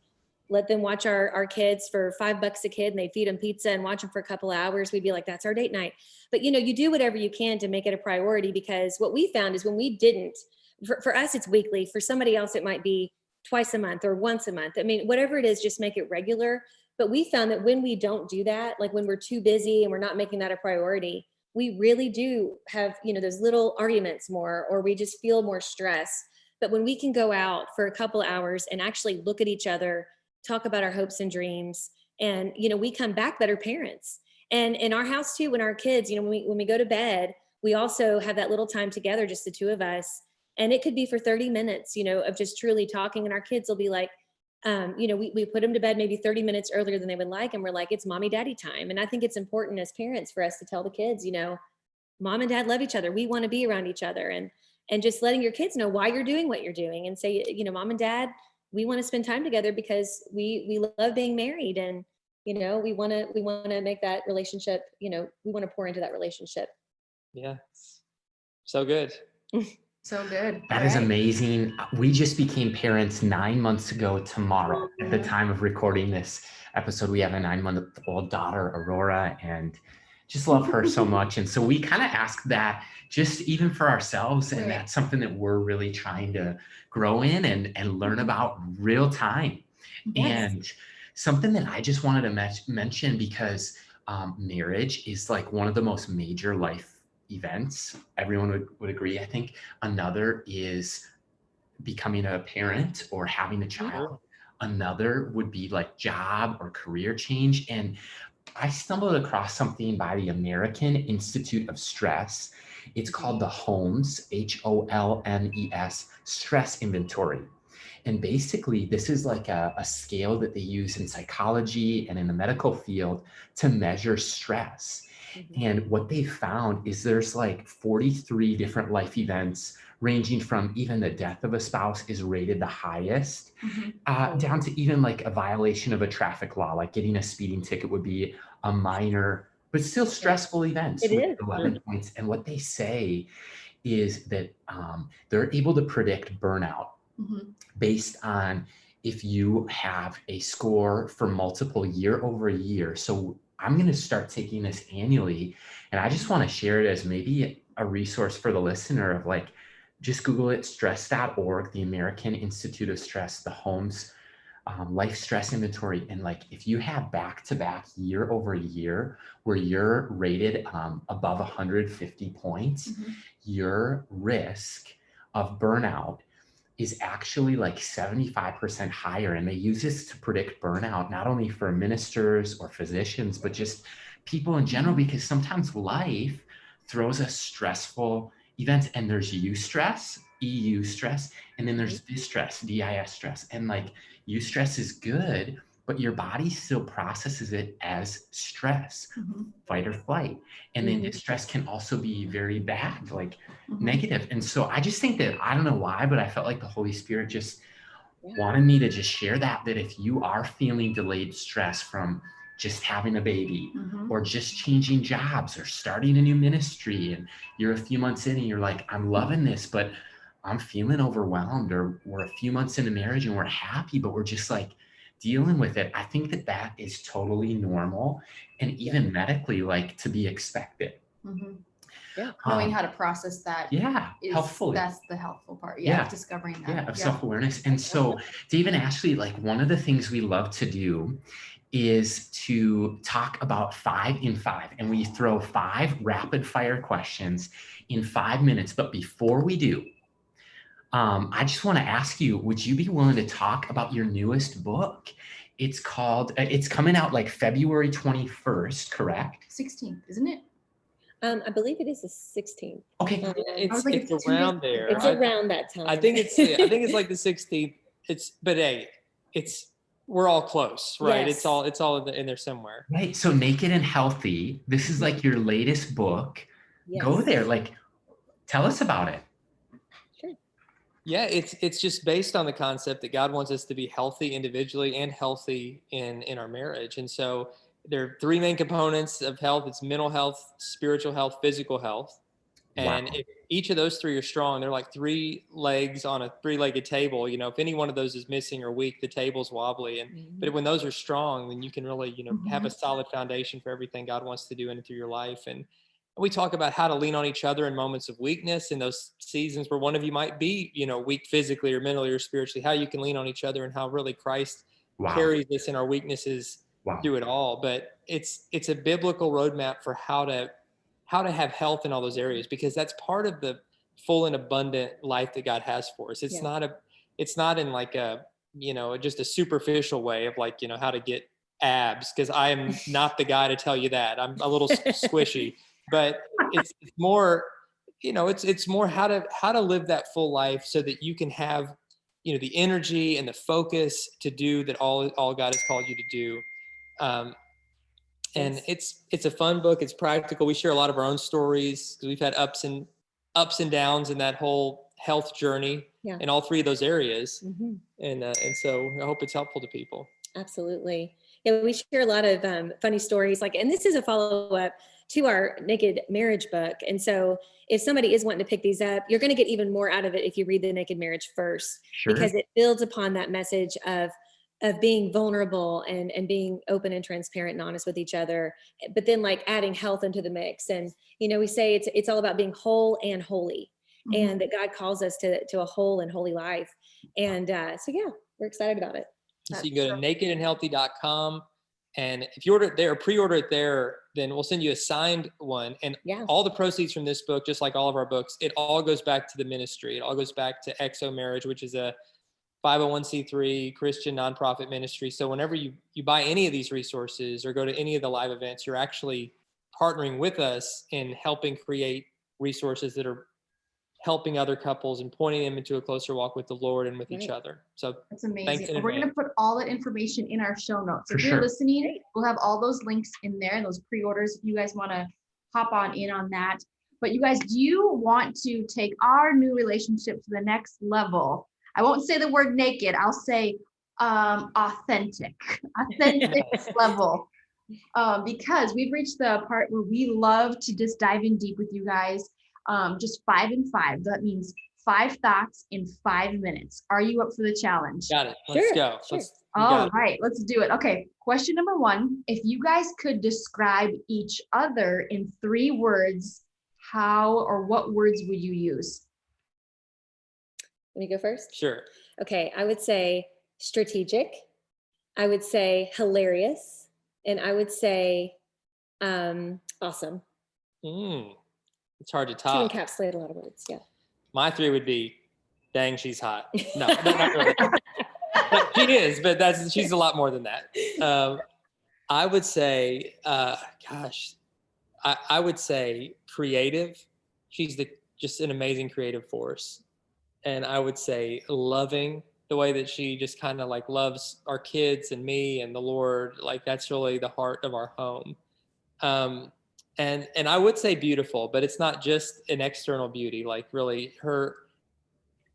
let them watch our kids for $5 a kid and they feed them pizza and watch them for a couple of hours. We'd be like, that's our date night. But, you do whatever you can to make it a priority, because what we found is when we didn't, for us, it's weekly. For somebody else, it might be twice a month or once a month. I mean, whatever it is, just make it regular. But we found that when we don't do that, like when we're too busy and we're not making that a priority, we really do have, those little arguments more, or we just feel more stress. But when we can go out for a couple hours and actually look at each other, talk about our hopes and dreams, and, we come back better parents. And in our house too, when our kids, when we go to bed, we also have that little time together, just the two of us. And it could be for 30 minutes, of just truly talking. And our kids will be like, we put them to bed maybe 30 minutes earlier than they would like. And we're like, it's mommy daddy time. And I think it's important as parents for us to tell the kids, mom and dad love each other. We want to be around each other, and just letting your kids know why you're doing what you're doing, and say, mom and dad, we want to spend time together because we love being married. And, we want to make that relationship, we want to pour into that relationship. Yeah. So good. So good. That is amazing. We just became parents 9 months ago tomorrow. At the time of recording this episode, we have a 9-month-old daughter, Aurora, and just love her so much. And so we kind of ask that just even for ourselves. And that's something that we're really trying to grow in and learn about real time. Yes. And something that I just wanted to mention, because marriage is like one of the most major life events. Everyone would agree. I think another is becoming a parent or having a child. Another would be like job or career change. And I stumbled across something by the American Institute of Stress. It's called the HOLMES, HOLMES, Stress Inventory. And basically, this is like a scale that they use in psychology and in the medical field to measure stress. Mm-hmm. And what they found is there's like 43 different life events, ranging from even the death of a spouse is rated the highest, down to even like a violation of a traffic law, like getting a speeding ticket would be a minor, but still stressful events with 11 points. And what they say is that they're able to predict burnout based on if you have a score for multiple year over year. So I'm going to start taking this annually. And I just want to share it as maybe a resource for the listener of like, just Google it, stress.org, the American Institute of Stress, the Holmes life stress inventory. And like, if you have back-to-back year over year where you're rated above 150 points, your risk of burnout is actually like 75% higher. And they use this to predict burnout, not only for ministers or physicians, but just people in general, because sometimes life throws us stressful events, and there's eustress, EU stress, and then there's distress, DIS stress. And like eustress is good, but your body still processes it as stress, fight or flight. And then distress can also be very bad, like negative. And so I just think that, I don't know why, but I felt like the Holy Spirit just wanted me to just share that if you are feeling delayed stress from just having a baby or just changing jobs or starting a new ministry, and you're a few months in and you're like, I'm loving this, but I'm feeling overwhelmed, or we're a few months into marriage and we're happy, but we're just like dealing with it. I think that that is totally normal and even medically like to be expected. Yeah, knowing how to process that. Yeah, helpfully. That's the helpful part. Yeah, discovering that. Yeah, of self-awareness. And so Dave and Ashley, like one of the things we love to do is to talk about 5 in 5. And we throw 5 rapid fire questions in 5 minutes. But before we do, I just want to ask you, would you be willing to talk about your newest book? It's called, it's coming out like February 21st, correct? 16th, isn't it? I believe it is the 16th. Okay. It's around there. It's around that time. I think it's like the 16th. But hey, we're all close, right? Yes. It's all in there somewhere. Right. So Naked and Healthy, this is like your latest book. Yes. Go there. Like, tell us about it. Sure. Yeah, it's just based on the concept that God wants us to be healthy individually and healthy in our marriage. And so there are 3 main components of health. It's mental health, spiritual health, physical health. And if each of those 3 are strong, they're like 3 legs on a 3-legged table. You know, if any one of those is missing or weak, the table's wobbly. But when those are strong, then you can really, have a solid foundation for everything God wants to do in and through your life. And we talk about how to lean on each other in moments of weakness, in those seasons where one of you might be, weak physically or mentally or spiritually, how you can lean on each other, and how really Christ carries us in our weaknesses through it all. But it's a biblical roadmap for how to have health in all those areas, because that's part of the full and abundant life that God has for us. It's not in like a, just a superficial way of like, how to get abs, because I am not the guy to tell you that. I'm a little squishy, but it's more, it's more how to live that full life so that you can have, the energy and the focus to do that all God has called you to do. And it's a fun book. It's practical. We share a lot of our own stories because we've had ups and downs in that whole health journey in all 3 of those areas. And so I hope it's helpful to people. Absolutely. Yeah, we share a lot of funny stories. And this is a follow-up to our Naked Marriage book. And so if somebody is wanting to pick these up, you're going to get even more out of it if you read the Naked Marriage first, because it builds upon that message of being vulnerable and being open and transparent and honest with each other, but then like adding health into the mix. And, we say it's all about being whole and holy, and that God calls us to a whole and holy life. And so, yeah, we're excited about it. So you can go to nakedandhealthy.com, and if you order it there, pre-order it there, then we'll send you a signed one. And all the proceeds from this book, just like all of our books, it all goes back to the ministry. It all goes back to XO Marriage, which is a 501c3 Christian nonprofit ministry. So whenever you buy any of these resources or go to any of the live events, you're actually partnering with us in helping create resources that are helping other couples and pointing them into a closer walk with the Lord and with each other. So that's amazing. And we're going to put all that information in our show notes. So if you're listening, we'll have all those links in there and those pre-orders if you guys want to hop in on that. But you guys, do you want to take our new relationship to the next level? I won't say the word naked. I'll say authentic level, because we've reached the part where we love to just dive in deep with you guys. Just 5 in 5. That means 5 thoughts in 5 minutes. Are you up for the challenge? Got it. Let's go. Sure. All right, let's do it. Okay, question number 1. If you guys could describe each other in 3 words, how or what words would you use? Let me go first. Sure. Okay, I would say strategic. I would say hilarious, and I would say awesome. It's hard to To top. encapsulate a lot of words. Yeah. My 3 would be, dang, she's hot. No, not really. She is, but she's a lot more than that. I would say, I would say creative. She's just an amazing creative force. And I would say loving, the way that she just kind of like loves our kids and me and the Lord. Like that's really the heart of our home. And I would say beautiful, but it's not just an external beauty. Like really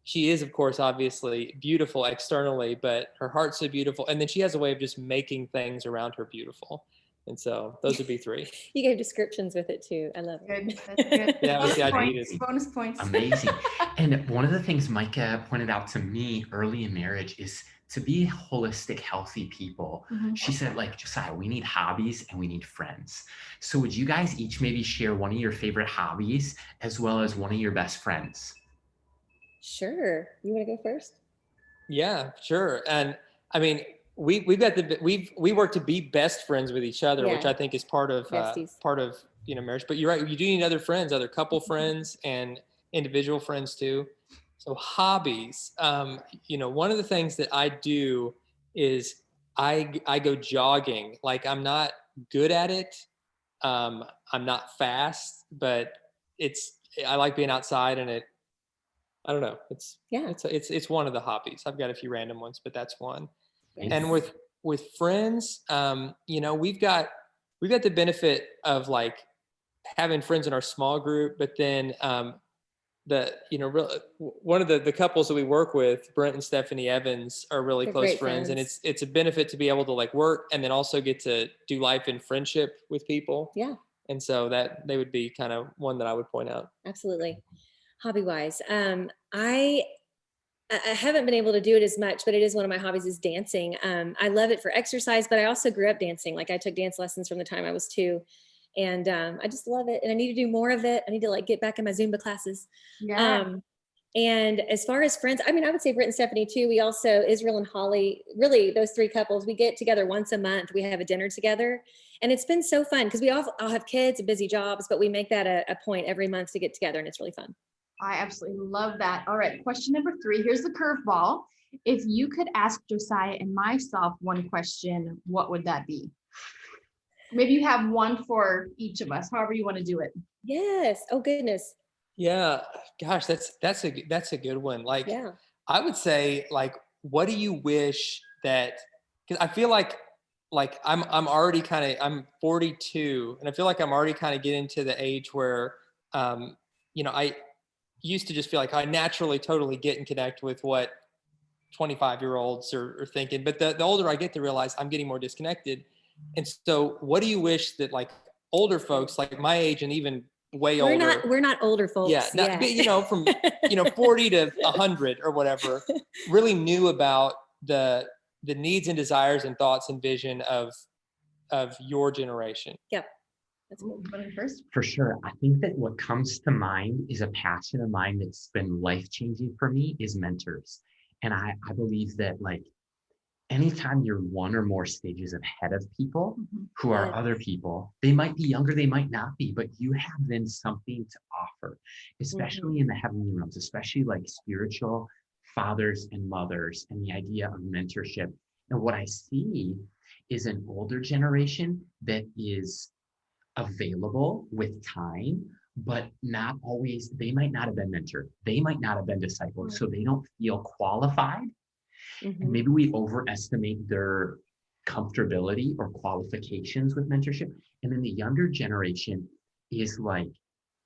she is, of course, obviously beautiful externally, but her heart's so beautiful. And then she has a way of just making things around her beautiful. And so those would be 3. You gave descriptions with it too. I love it. Good. That's good. Yeah, bonus I points. needed. Bonus points. Amazing. And one of the things Micah pointed out to me early in marriage is to be holistic, healthy people. She said, like, Josiah, we need hobbies and we need friends. So would you guys each maybe share one of your favorite hobbies as well as one of your best friends? Sure. You want to go first? Yeah, sure. And I mean, we work to be best friends with each other, which I think is part of marriage. But you're right, you do need other friends, other couple friends and individual friends too. So hobbies, one of the things that I do is I go jogging. Like I'm not good at it. I'm not fast, but I like being outside, and I don't know. It's one of the hobbies. I've got a few random ones, but that's one. Yes. And with friends, we've got the benefit of like having friends in our small group, but then one of the couples that we work with, Brent and Stephanie Evans, are really close friends, and it's a benefit to be able to like work and then also get to do life in friendship with people. Yeah. And so that they would be kind of one that I would point out. Absolutely. Hobby wise, I haven't been able to do it as much, but it is one of my hobbies is dancing. I love it for exercise, but I also grew up dancing. Like I took dance lessons from the time I was 2. And I just love it. And I need to do more of it. I need to like get back in my Zumba classes. Yeah. And as far as friends, I mean, I would say Britt and Stephanie too. We also, Israel and Holly, really those 3 couples, we get together once a month. We have a dinner together, and it's been so fun because we all have kids and busy jobs, but we make that a point every month to get together, and it's really fun. I absolutely love that. All right, question number 3. Here's the curveball. If you could ask Josiah and myself one question, what would that be? Maybe you have one for each of us, however you want to do it. Yes. Oh goodness. Yeah. Gosh, that's a good one. Like, yeah. I would say, like, what do you wish that? Because I feel like I'm already I'm 42, and I feel like I'm already kind of getting to the age where, I used to just feel like I naturally totally get and connect with what 25-year-olds are thinking. But the older I get to realize I'm getting more disconnected. And so what do you wish that like older folks like my age and even way older? We're not older folks. Yeah. But, from, 40 to 100 or whatever, really knew about the needs and desires and thoughts and vision of your generation. Yep. That's cool. First. For sure. I think that what comes to mind is a passion of mine that's been life-changing for me is mentors. And I believe that like anytime you're one or more stages ahead of people who are other people, they might be younger, they might not be, but you have then something to offer, especially in the heavenly realms, especially like spiritual fathers and mothers and the idea of mentorship. And what I see is an older generation that is available with time, but not always, they might not have been mentored. They might not have been discipled, so they don't feel qualified. And maybe we overestimate their comfortability or qualifications with mentorship. And then the younger generation is like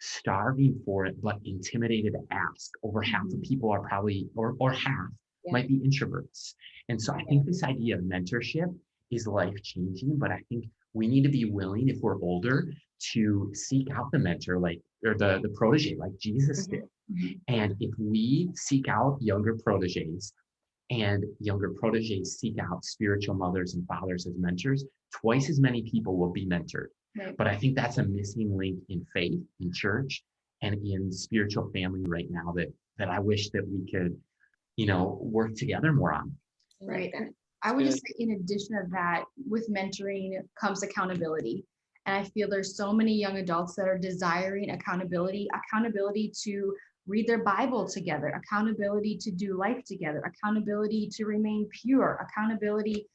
starving for it, but intimidated to ask. Over half of people are probably, or half might be introverts. And so I think this idea of mentorship is life-changing, but I think we need to be willing, if we're older, to seek out the mentor, like, or the protege, like Jesus did. And if we seek out younger proteges, and younger proteges seek out spiritual mothers and fathers as mentors, twice as many people will be mentored. Right. But I think that's a missing link in faith, in church, and in spiritual family right now that I wish that we could, work together more on. Right. I would just say, in addition to that, with mentoring comes accountability. And I feel there's so many young adults that are desiring accountability to read their Bible together, accountability to do life together, accountability to remain pure, accountability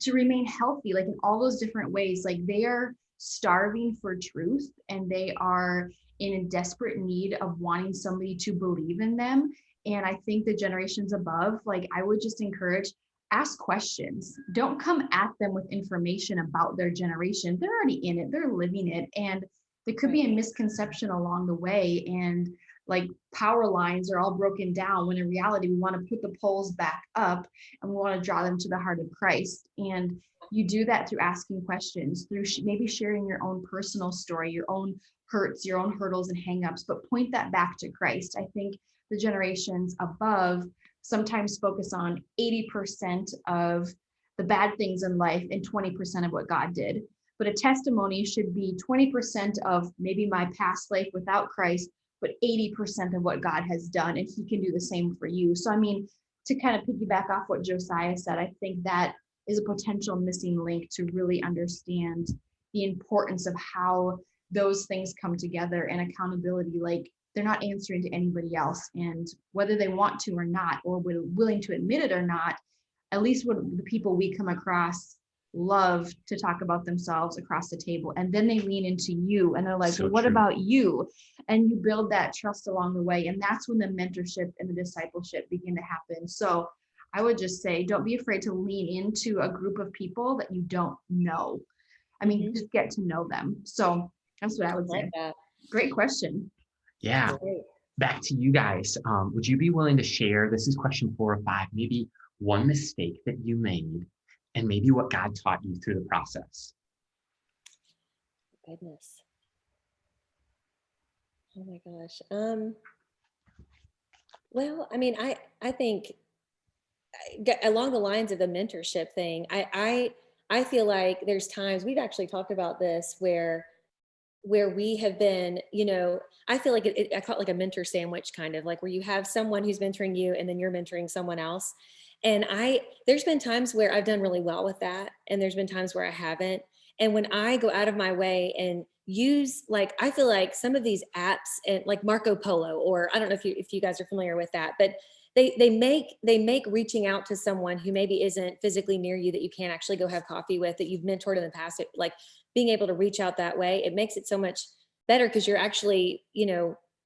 to remain healthy, like in all those different ways. Like, they are starving for truth, and they are in a desperate need of wanting somebody to believe in them. And I think the generations above, like, I would just encourage, ask questions. Don't come at them with information about their generation. They're already in it, they're living it. And there could be a misconception along the way. And like, power lines are all broken down, when in reality, we want to put the poles back up and we want to draw them to the heart of Christ. And you do that through asking questions, through maybe sharing your own personal story, your own hurts, your own hurdles and hangups, but point that back to Christ. I think the generations above sometimes focus on 80% of the bad things in life and 20% of what God did. But a testimony should be 20% of maybe my past life without Christ, but 80% of what God has done, and he can do the same for you. So, I mean, to kind of piggyback off what Josiah said, I think that is a potential missing link to really understand the importance of how those things come together, and accountability. Like, they're not answering to anybody else, and whether they want to or not, or willing to admit it or not, at least what the people we come across love to talk about themselves across the table, and then they lean into you and they're like, So well, what true. about you? And you build that trust along the way, and that's when the mentorship and the discipleship begin to happen. So I would just say, don't be afraid to lean into a group of people that you don't know. I mean, just get to know them. So that's what I would say. Great question. Yeah. Back to you guys. Would you be willing to share, this is question 4 or 5, maybe one mistake that you made and maybe what God taught you through the process? Goodness. Oh my gosh. Well, I mean, I think along the lines of the mentorship thing, I feel like there's times, we've actually talked about this, where we have been, I feel like I call it like a mentor sandwich, kind of like where you have someone who's mentoring you and then you're mentoring someone else. And there's been times where I've done really well with that, and there's been times where I haven't. And when I go out of my way and use, like, I feel like some of these apps, and like Marco Polo, or I don't know if you guys are familiar with that, but they make reaching out to someone who maybe isn't physically near you, that you can't actually go have coffee with, that you've mentored in the past, like being able to reach out that way, it makes it so much better, because you're actually,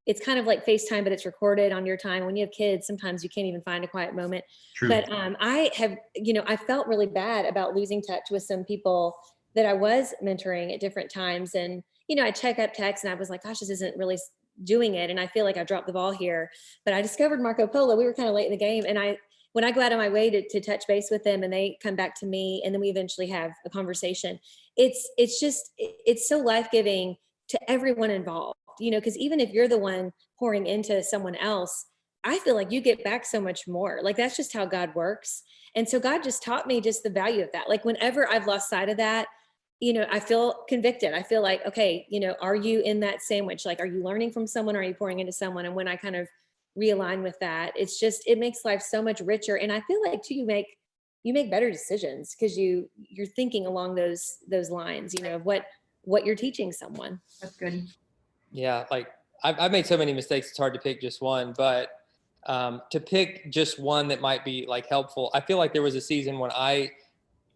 it's kind of like FaceTime, but it's recorded on your time. When you have kids, sometimes you can't even find a quiet moment. True. But I have, I felt really bad about losing touch with some people that I was mentoring at different times. And, I check up texts and I was like, gosh, this isn't really doing it. And I feel like I dropped the ball here. But I discovered Marco Polo. We were kind of late in the game. And when I go out of my way to touch base with them, and they come back to me, and then we eventually have a conversation, it's so life-giving to everyone involved, because even if you're the one pouring into someone else, I feel like you get back so much more. Like, that's just how God works. And so God just taught me just the value of that. Like, whenever I've lost sight of that, I feel convicted. I feel like, okay, are you in that sandwich? Like, are you learning from someone? Or are you pouring into someone? And when I kind of realign with that, it makes life so much richer. And I feel like too, you make better decisions, because you're thinking along those lines, of what you're teaching someone. That's good. Yeah. Like, I've made so many mistakes, it's hard to pick just one, but to pick just one that might be like helpful. I feel like there was a season when I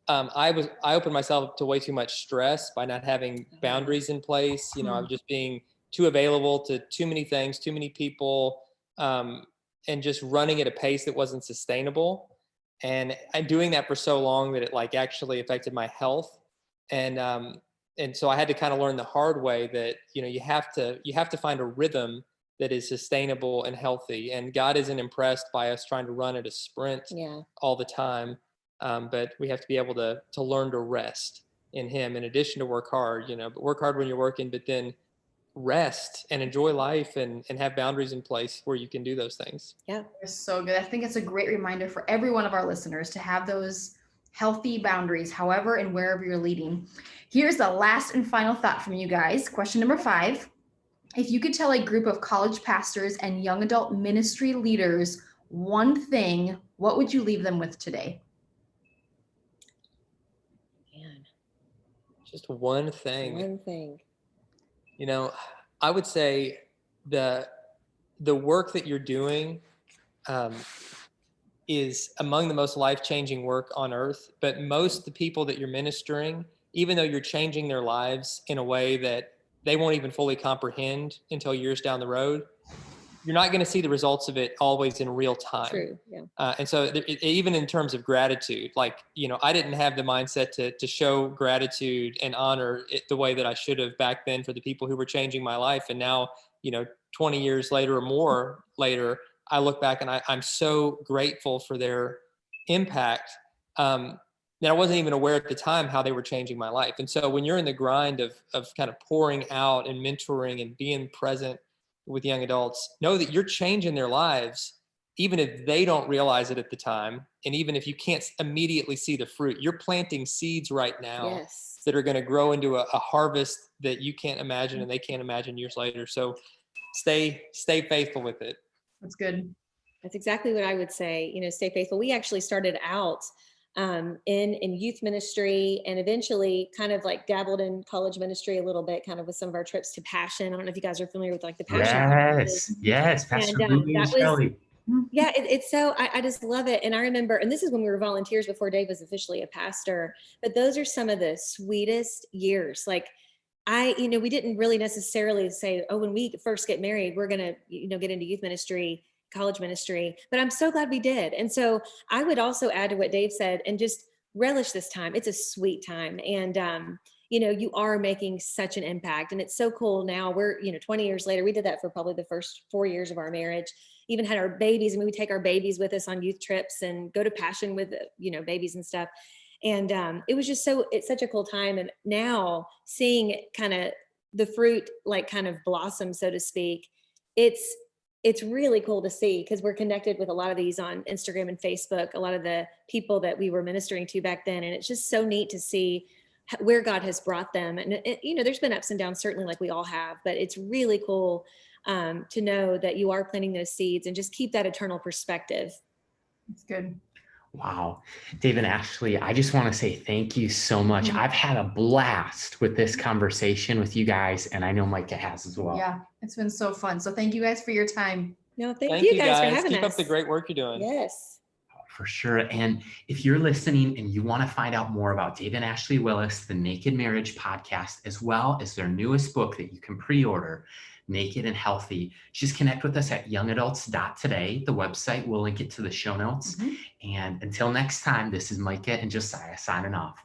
opened myself up to way too much stress by not having boundaries in place. I was just being too available to too many things, too many people, and just running at a pace that wasn't sustainable. And doing that for so long that it like actually affected my health. And so I had to kind of learn the hard way that, you have to find a rhythm that is sustainable and healthy. And God isn't impressed by us trying to run at a sprint all the time. But we have to be able to learn to rest in him, in addition to work hard, but work hard when you're working, but then rest and enjoy life and have boundaries in place where you can do those things. Yeah. It's so good. I think it's a great reminder for every one of our listeners to have those healthy boundaries, however and wherever you're leading. Here's the last and final thought from you guys. Question number 5. If you could tell a group of college pastors and young adult ministry leaders one thing, what would you leave them with today? Man. Just one thing. One thing. You know, I would say the work that you're doing is among the most life-changing work on earth. But most of the people that you're ministering, even though you're changing their lives in a way that they won't even fully comprehend until years down the road, you're not going to see the results of it always in real time. True. Yeah. And so even in terms of gratitude, like, you know, I didn't have the mindset to show gratitude and honor it the way that I should have back then for the people who were changing my life. And now, you know, 20 years later or more later, I look back and I'm so grateful for their impact that I wasn't even aware at the time how they were changing my life. And so when you're in the grind of kind of pouring out and mentoring and being present with young adults, know that you're changing their lives, even if they don't realize it at the time. And even if you can't immediately see the fruit, you're planting seeds right now Yes. that are going to grow into a harvest that you can't imagine and they can't imagine years later. So stay faithful with it. That's good. That's exactly what I would say. You know, stay faithful. We actually started out in youth ministry and eventually kind of like dabbled in college ministry a little bit, kind of with some of our trips to Passion. I don't know if you guys are familiar with like the Passion. Yes. Pastor And, Ruby and that was- Shelley. Yeah, it's so, I just love it. And I remember, and this is when we were volunteers before Dave was officially a pastor, but those are some of the sweetest years. Like we didn't really necessarily say, oh, when we first get married, we're going to, get into youth ministry, college ministry, but I'm so glad we did. And so I would also add to what Dave said and just relish this time. It's a sweet time. And, you are making such an impact, and it's so cool. Now we're, 20 years later, we did that for probably the first 4 years of our marriage, even had our babies. I mean, we take our babies with us on youth trips and go to Passion with, babies and stuff. And it was just it's such a cool time. And now seeing kind of the fruit, like kind of blossom, so to speak, it's really cool to see, because we're connected with a lot of these on Instagram and Facebook, a lot of the people that we were ministering to back then. And it's just so neat to see where God has brought them. And, there's been ups and downs, certainly, like we all have, but it's really cool to know that you are planting those seeds and just keep that eternal perspective. That's good. Wow. Dave and Ashley, I just want to say thank you so much. I've had a blast with this conversation with you guys, and I know Micah has as well. Yeah, it's been so fun. So thank you guys for your time. No, thank you guys for having us. Keep up the great work you're doing. Yes. For sure. And if you're listening and you want to find out more about Dave and Ashley Willis, the Naked Marriage podcast, as well as their newest book that you can pre-order, Naked and Healthy, just connect with us at youngadults.today. The website, we'll link it to the show notes. And until next time, this is Micah and Josiah signing off.